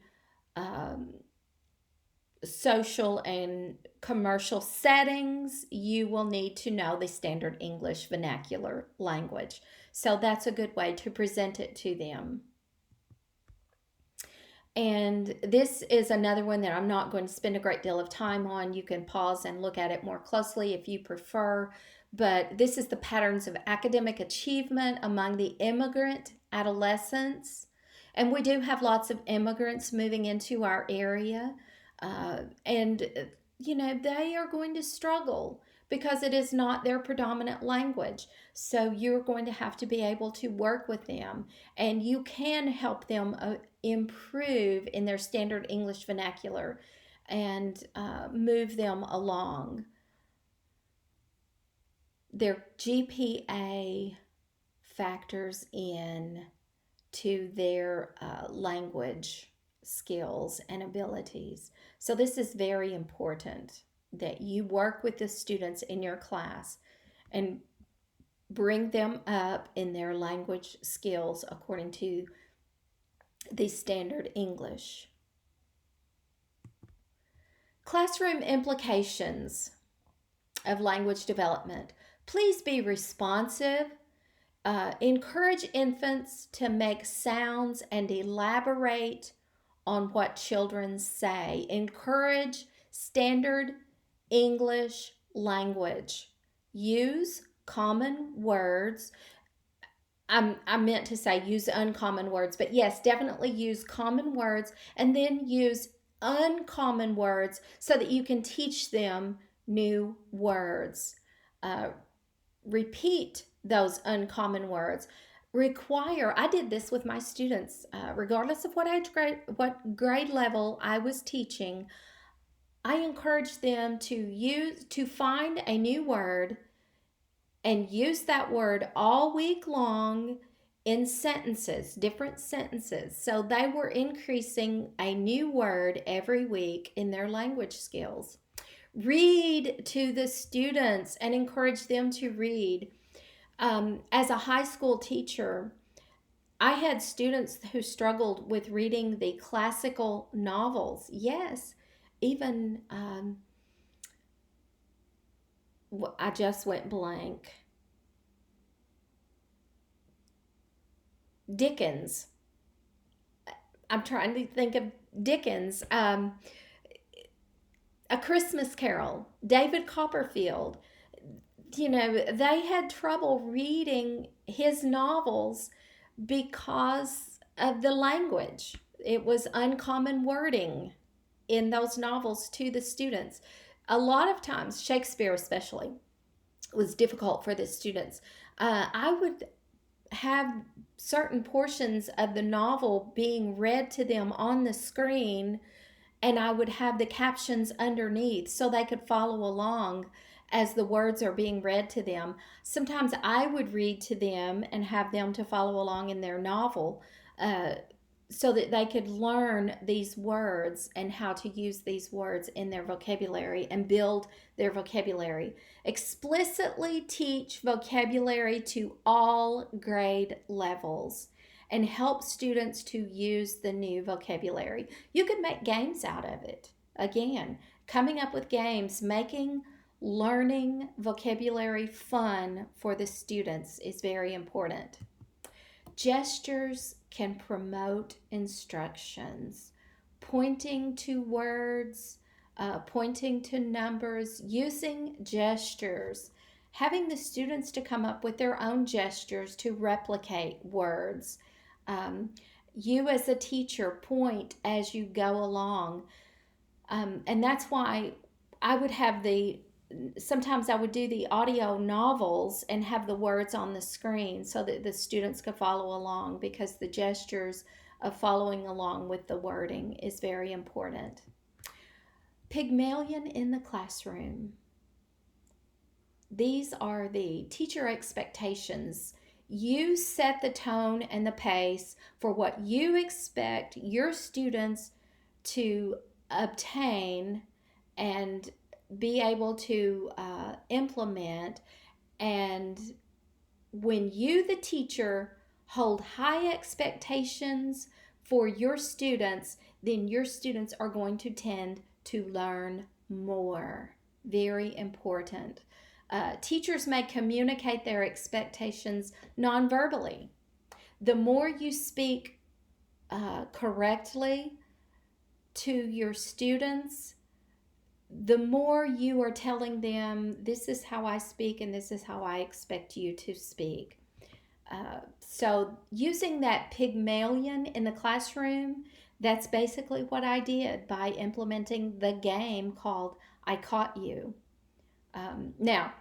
social and commercial settings, you will need to know the standard English vernacular language. So that's a good way to present it to them. And this is another one that I'm not going to spend a great deal of time on. You can pause and look at it more closely if you prefer. But this is the patterns of academic achievement among the immigrant adolescents. And we do have lots of immigrants moving into our area. And they are going to struggle because it is not their predominant language. So you're going to have to be able to work with them, and you can help them improve in their standard English vernacular and move them along. Their GPA factors in to their language skills and abilities. So this is very important that you work with the students in your class and bring them up in their language skills according to the standard English. Classroom implications of language development. Please be responsive. Encourage infants to make sounds and elaborate on what children say. Encourage standard English language. Use common words. I meant to say use uncommon words, but yes, definitely use common words, and then use uncommon words so that you can teach them new words. Repeat those uncommon words. I did this with my students, regardless of what grade level I was teaching. I encouraged them to find a new word and use that word all week long in sentences, different sentences. So they were increasing a new word every week in their language skills. Read to the students and encourage them to read. As a high school teacher, I had students who struggled with reading the classical novels. Yes, even I just went blank. Dickens. I'm trying to think of Dickens. A Christmas Carol. David Copperfield. They had trouble reading his novels because of the language. It was uncommon wording in those novels to the students. A lot of times, Shakespeare especially, was difficult for the students. I would have certain portions of the novel being read to them on the screen, and I would have the captions underneath so they could follow along as the words are being read to them. Sometimes I would read to them and have them to follow along in their novel, so that they could learn these words and how to use these words in their vocabulary and build their vocabulary. Explicitly teach vocabulary to all grade levels and help students to use the new vocabulary. You can make games out of it. Again, coming up with games, making learning vocabulary fun for the students is very important. Gestures can promote instructions. Pointing to words, pointing to numbers, using gestures, having the students to come up with their own gestures to replicate words. You as a teacher point as you go along. And that's why I would have sometimes I would do the audio novels and have the words on the screen so that the students could follow along, because the gestures of following along with the wording is very important. Pygmalion in the classroom. These are the teacher expectations. You set the tone and the pace for what you expect your students to obtain and be able to implement. And when you, the teacher, hold high expectations for your students, then your students are going to tend to learn more. Very important. Teachers may communicate their expectations non-verbally. The more you speak correctly to your students, the more you are telling them, this is how I speak and this is how I expect you to speak. So using that Pygmalion in the classroom, that's basically what I did by implementing the game called I Caught You. Now,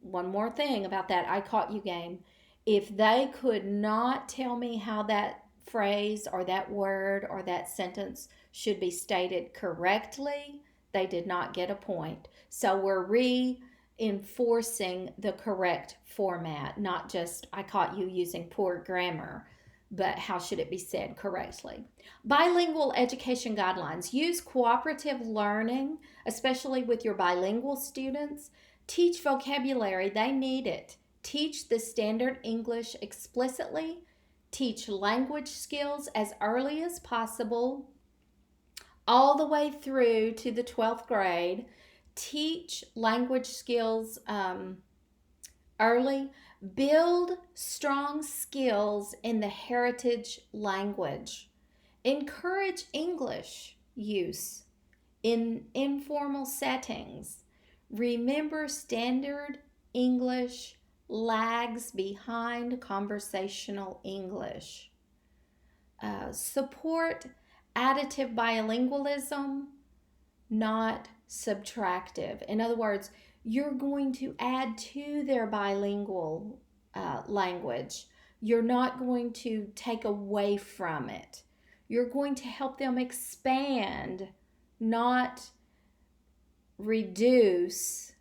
one more thing about that I Caught You game. If they could not tell me how that phrase or that word or that sentence should be stated correctly, they did not get a point. So we're reinforcing the correct format, not just I caught you using poor grammar, but how should it be said correctly. Bilingual education guidelines. Use cooperative learning, especially with your bilingual students. Teach vocabulary, they need it. Teach the standard English explicitly. Teach language skills as early as possible, all the way through to the 12th grade. Teach language skills early. Build strong skills in the heritage language. Encourage English use in informal settings. Remember, standard English lags behind conversational English. Support additive bilingualism, not subtractive. In other words, you're going to add to their bilingual language. You're not going to take away from it. You're going to help them expand, not reduce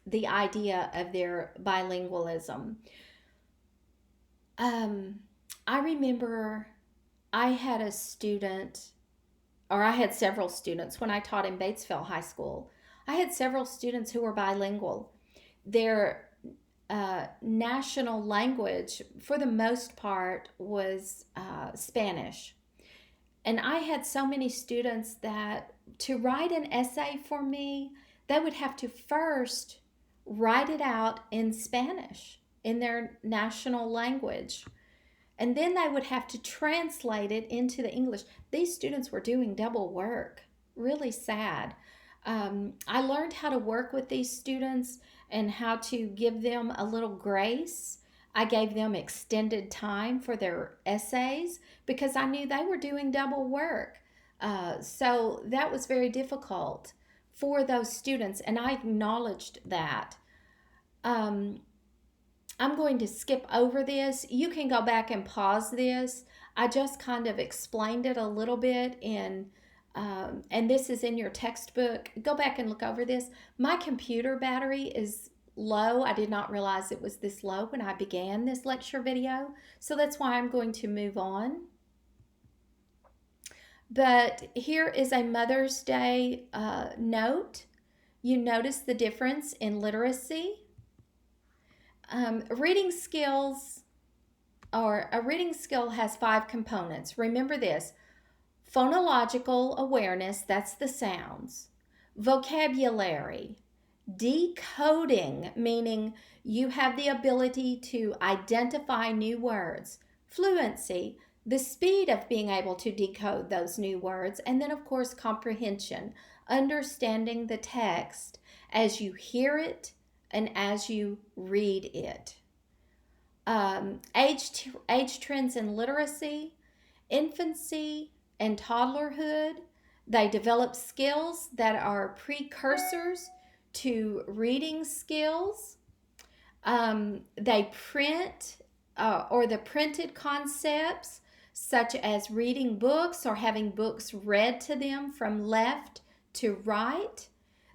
the idea of their bilingualism. I remember I had a student, or I had several students when I taught in Batesville High School. I had several students who were bilingual. Their national language, for the most part, was Spanish. And I had so many students that to write an essay for me, they would have to first write it out in Spanish, in their national language. And then they would have to translate it into the English. These students were doing double work. Really sad. I learned how to work with these students and how to give them a little grace. I gave them extended time for their essays because I knew they were doing double work. So that was very difficult for those students, and I acknowledged that. I'm going to skip over this. You can go back and pause this. I just kind of explained it a little bit and this is in your textbook. Go back and look over this. My computer battery is low. I did not realize it was this low when I began this lecture video, so that's why I'm going to move on. But here is a Mother's Day note. You notice the difference in literacy. Reading skills, or a reading skill has 5 components. Remember this: phonological awareness, that's the sounds; vocabulary; decoding, meaning you have the ability to identify new words; fluency, the speed of being able to decode those new words; and then, of course, comprehension, understanding the text as you hear it and as you read it. Age trends in literacy: infancy and toddlerhood. They develop skills that are precursors to reading skills. They print or the printed concepts, such as reading books or having books read to them from left to right.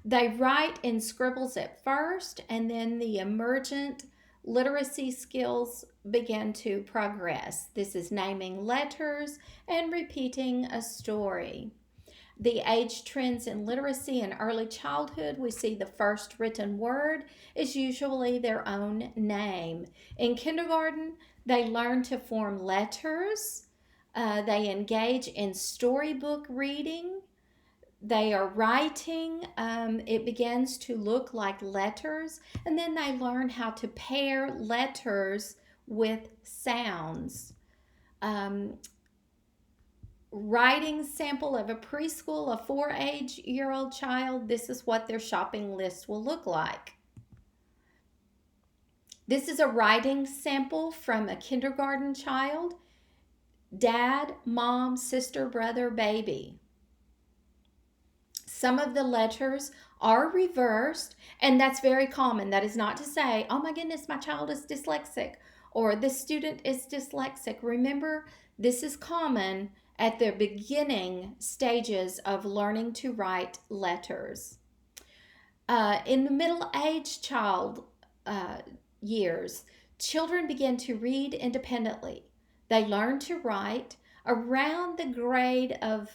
They write in scribbles at first, and then the emergent literacy skills begin to progress. This is naming letters and repeating a story. The age trends in literacy in early childhood, we see the first written word is usually their own name. In kindergarten, they learn to form letters. They engage in storybook reading. they are writing, it begins to look like letters, and then they learn how to pair letters with sounds. Um, Writing sample of a preschool, a 4-year-old child, this is what their shopping list will look like. This is a writing sample from a kindergarten child. Dad, mom, sister, brother, baby. Some of the letters are reversed, and that's very common. That is not to say, oh my goodness, my child is dyslexic, or this student is dyslexic. Remember, this is common at the beginning stages of learning to write letters. In the middle-aged child years, children begin to read independently. They learn to write. Around the grade of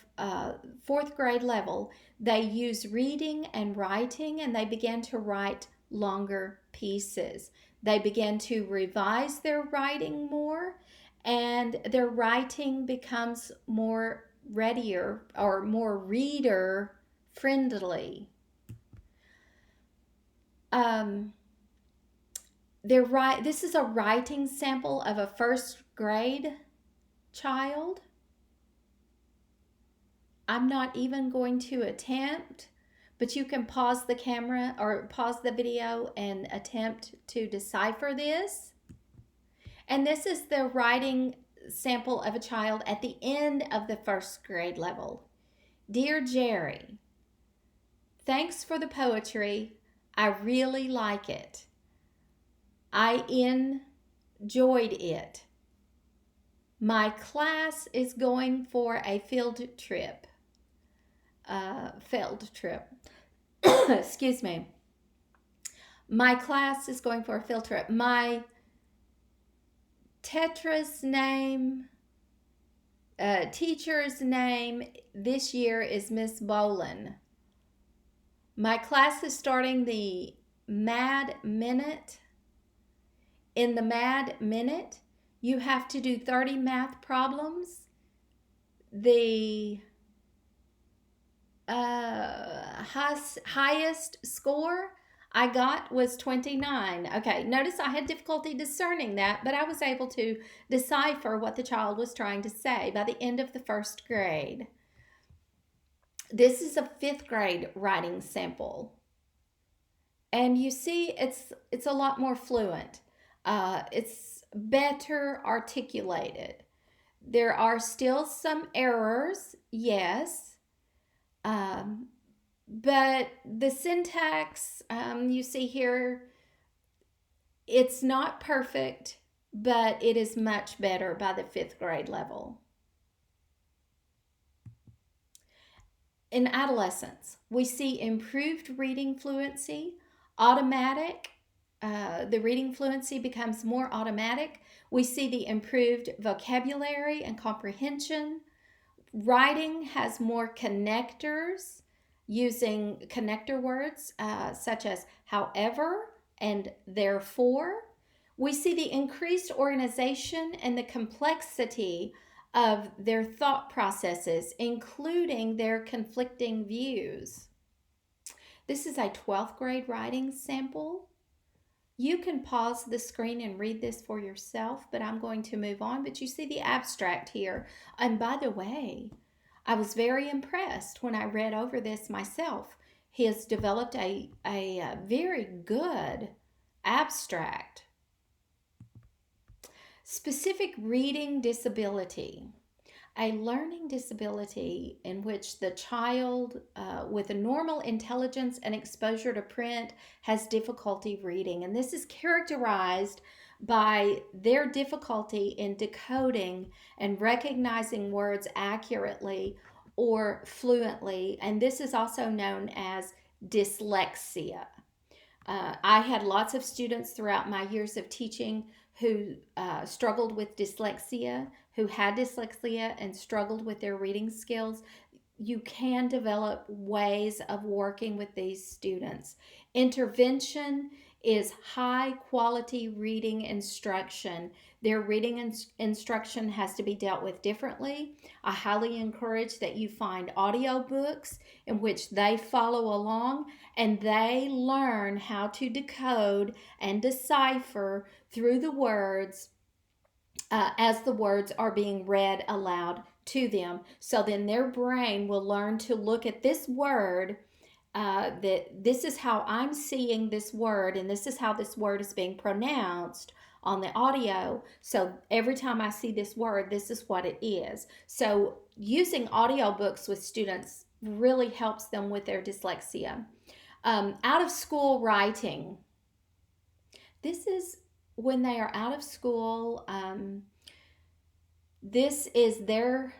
fourth grade level, they use reading and writing, and they begin to write longer pieces. They begin to revise their writing more, and their writing becomes more readier or more reader friendly. This is a writing sample of a first grade child. I'm not even going to attempt, but you can pause the camera or pause the video and attempt to decipher this. And this is the writing sample of a child at the end of the first grade level. Dear Jerry, thanks for the poetry. I really like it. I enjoyed it. My class is going for a field trip. Excuse me. My class is going for a field trip. My teacher's name this year is Miss Bolin. My class is starting the Mad Minute. In the Mad Minute, you have to do 30 math problems. The highest score I got was 29. Okay, notice I had difficulty discerning that, but I was able to decipher what the child was trying to say by the end of the first grade. This is a fifth grade writing sample. And you see it's a lot more fluent. It's better articulated. There are still some errors, yes. But the syntax, you see here, it's not perfect, but it is much better by the fifth grade level. In adolescence, we see improved reading fluency, automatic. The reading fluency becomes more automatic. We see the improved vocabulary and comprehension. Writing has more connectors, using connector words such as however and therefore. We see the increased organization and the complexity of their thought processes, including their conflicting views. This is a 12th grade writing sample. You can pause the screen and read this for yourself, but I'm going to move on. But you see the abstract here. And by the way, I was very impressed when I read over this myself. He has developed a very good abstract. Specific reading disability. A learning disability in which the child with a normal intelligence and exposure to print has difficulty reading. And this is characterized by their difficulty in decoding and recognizing words accurately or fluently. And this is also known as dyslexia. I had lots of students throughout my years of teaching who struggled with dyslexia, who had dyslexia and struggled with their reading skills. You can develop ways of working with these students. Intervention is high quality reading instruction. Their reading instruction has to be dealt with differently. I highly encourage that you find audiobooks in which they follow along and they learn how to decode and decipher through the words as the words are being read aloud to them. So then their brain will learn to look at this word, that this is how I'm seeing this word, and this is how this word is being pronounced on the audio. So every time I see this word, this is what it is. So using audiobooks with students really helps them with their dyslexia. Out of school writing. This is when they are out of school. This is their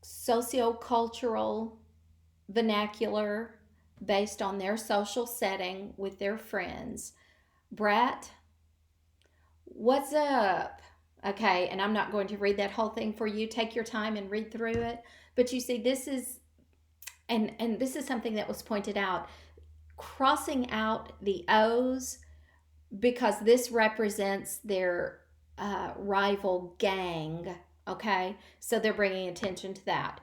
sociocultural vernacular based on their social setting with their friends. Brat, what's up? Okay, and I'm not going to read that whole thing for you. Take your time and read through it. But you see, this is, and this is something that was pointed out, crossing out the O's because this represents their rival gang. Okay, so they're bringing attention to that.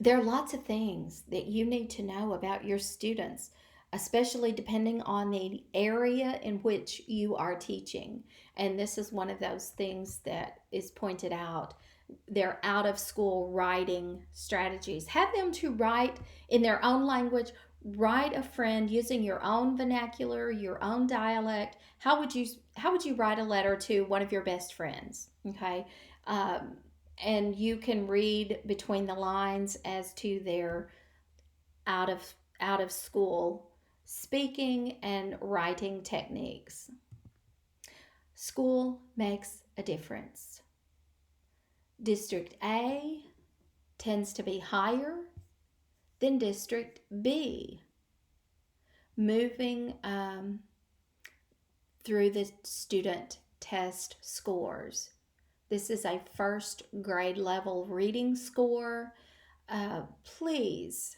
There are lots of things that you need to know about your students, especially depending on the area in which you are teaching. And this is one of those things that is pointed out. Their out of school writing strategies. Have them to write in their own language. Write a friend using your own vernacular, your own dialect. How would you write a letter to one of your best friends? Okay. And you can read between the lines as to their out of school speaking and writing techniques. School makes a difference. District A tends to be higher than District B. Moving through the student test scores. This is a first grade level reading score. Please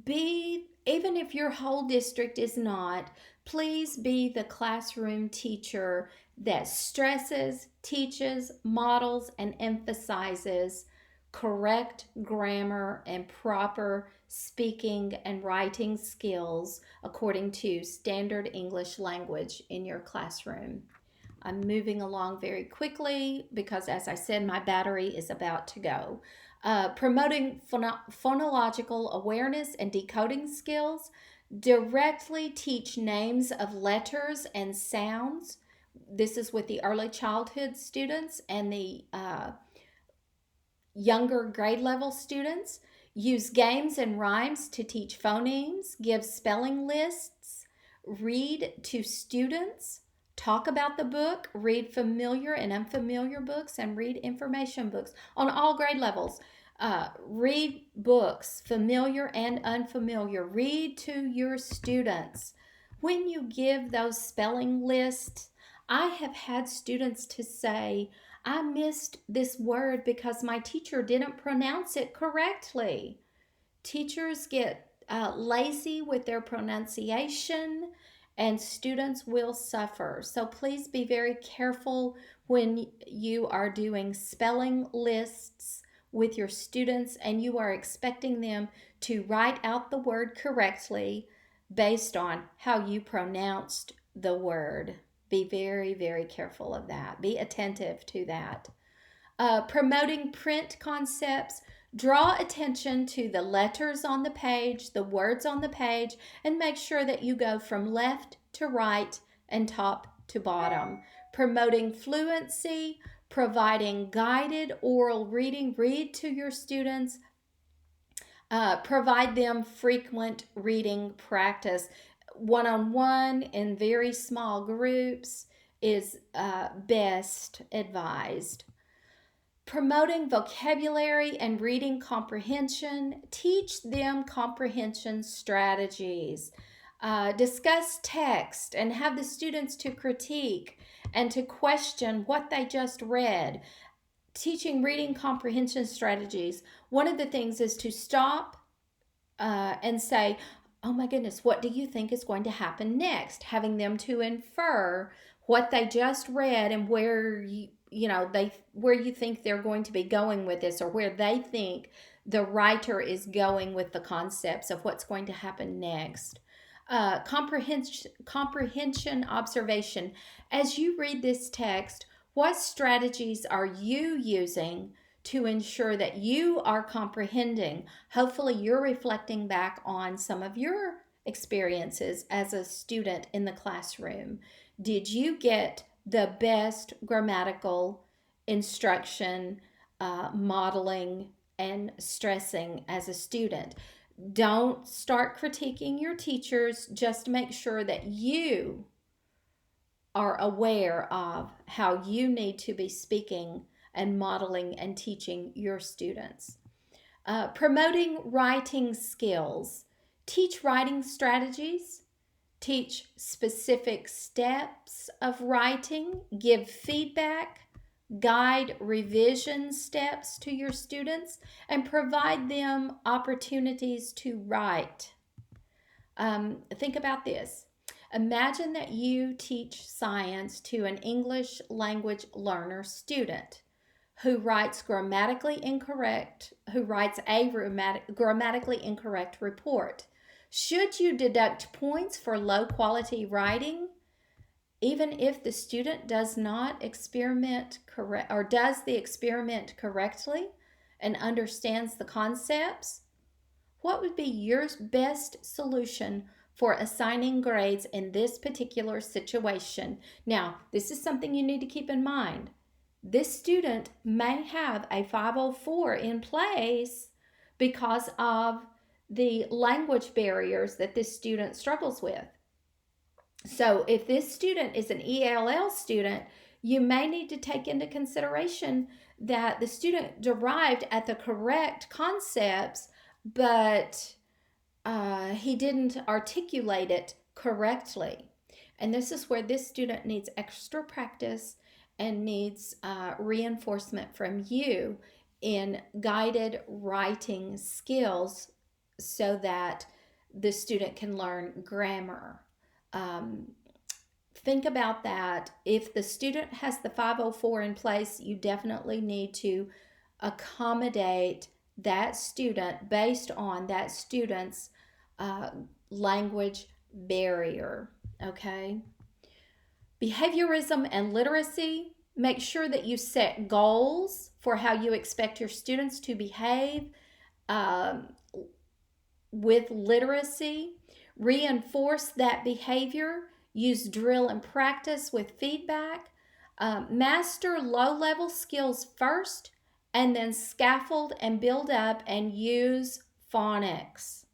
be, even if your whole district is not, please be the classroom teacher that stresses, teaches, models, and emphasizes correct grammar and proper speaking and writing skills according to standard English language in your classroom. I'm moving along very quickly because, as I said, my battery is about to go. Promoting phonological awareness and decoding skills. Directly teach names of letters and sounds. This is with the early childhood students and the younger grade level students. Use games and rhymes to teach phonemes. Give spelling lists. Read to students. Talk about the book, read familiar and unfamiliar books, and read information books on all grade levels. Read books, familiar and unfamiliar. Read to your students. When you give those spelling lists, I have had students to say, I missed this word because my teacher didn't pronounce it correctly. Teachers get lazy with their pronunciation, and students will suffer. So please be very careful when you are doing spelling lists with your students and you are expecting them to write out the word correctly based on how you pronounced the word. Be very, very careful of that. Be attentive to that. Promoting print concepts. Draw attention to the letters on the page, the words on the page, and make sure that you go from left to right and top to bottom. Promoting fluency, providing guided oral reading. Read to your students. Provide them frequent reading practice. One-on-one in very small groups is best advised. Promoting vocabulary and reading comprehension. Teach them comprehension strategies. Discuss text and have the students to critique and to question what they just read. Teaching reading comprehension strategies. One of the things is to stop and say, oh my goodness, what do you think is going to happen next? Having them to infer what they just read and where where you think they're going to be going with this, or where they think the writer is going with the concepts of what's going to happen next. Comprehension observation. As you read this text, what strategies are you using to ensure that you are comprehending? Hopefully, you're reflecting back on some of your experiences as a student in the classroom. Did you get the best grammatical instruction, modeling, and stressing as a student? Don't start critiquing your teachers. Just make sure that you are aware of how you need to be speaking and modeling and teaching your students. Promoting writing skills. Teach writing strategies. Teach specific steps of writing. Give feedback. Guide revision steps to your students, and provide them opportunities to write. Think about this. Imagine that you teach science to an English language learner student who writes a grammatically incorrect report. Should you deduct points for low quality writing, even if the student does not experiment correct, or does the experiment correctly and understands the concepts? What would be your best solution for assigning grades in this particular situation? Now, this is something you need to keep in mind. This student may have a 504 in place because of the language barriers that this student struggles with. So if this student is an ELL student, you may need to take into consideration that the student derived at the correct concepts, but he didn't articulate it correctly. And this is where this student needs extra practice and needs reinforcement from you in guided writing skills so that the student can learn grammar. Think about that. If the student has the 504 in place, you definitely need to accommodate that student based on that student's language barrier. Okay? Behaviorism and literacy. Make sure that you set goals for how you expect your students to behave with literacy. Reinforce that behavior. Use drill and practice with feedback. Master low-level skills first, and then scaffold and build up and use phonics.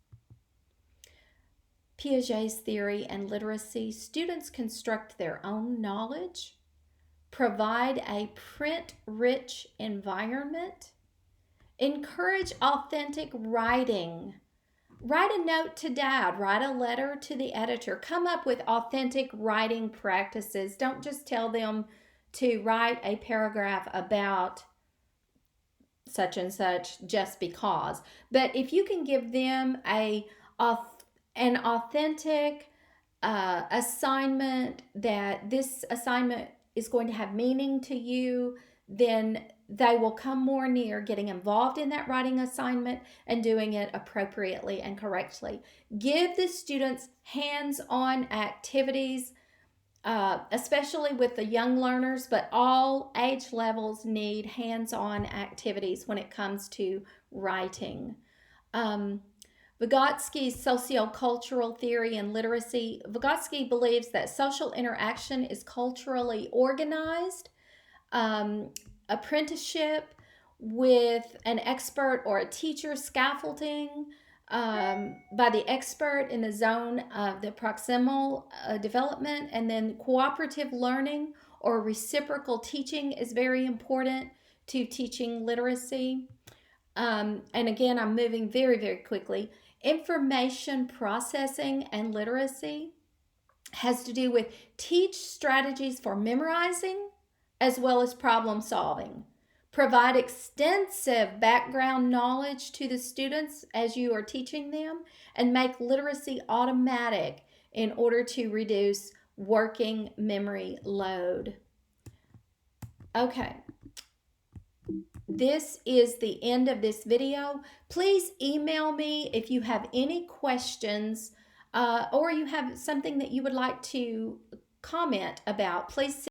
Piaget's theory and literacy. Students construct their own knowledge. Provide a print-rich environment. Encourage authentic writing. Write a note to dad. Write a letter to the editor. Come up with authentic writing practices. Don't just tell them to write a paragraph about such and such just because. But if you can give them an authentic assignment, that this assignment is going to have meaning to you, then they will come more near getting involved in that writing assignment and doing it appropriately and correctly. Give the students hands-on activities, especially with the young learners, but all age levels need hands-on activities when it comes to writing. Vygotsky's sociocultural theory and literacy. Vygotsky believes that social interaction is culturally organized. Apprenticeship with an expert or a teacher, scaffolding by the expert in the zone of the proximal development, and then cooperative learning or reciprocal teaching is very important to teaching literacy. And again, I'm moving very, very quickly. Information processing and literacy has to do with teach strategies for memorizing as well as problem solving. Provide extensive background knowledge to the students as you are teaching them, and make literacy automatic in order to reduce working memory load. Okay, this is the end of this video. Please email me if you have any questions or you have something that you would like to comment about. Please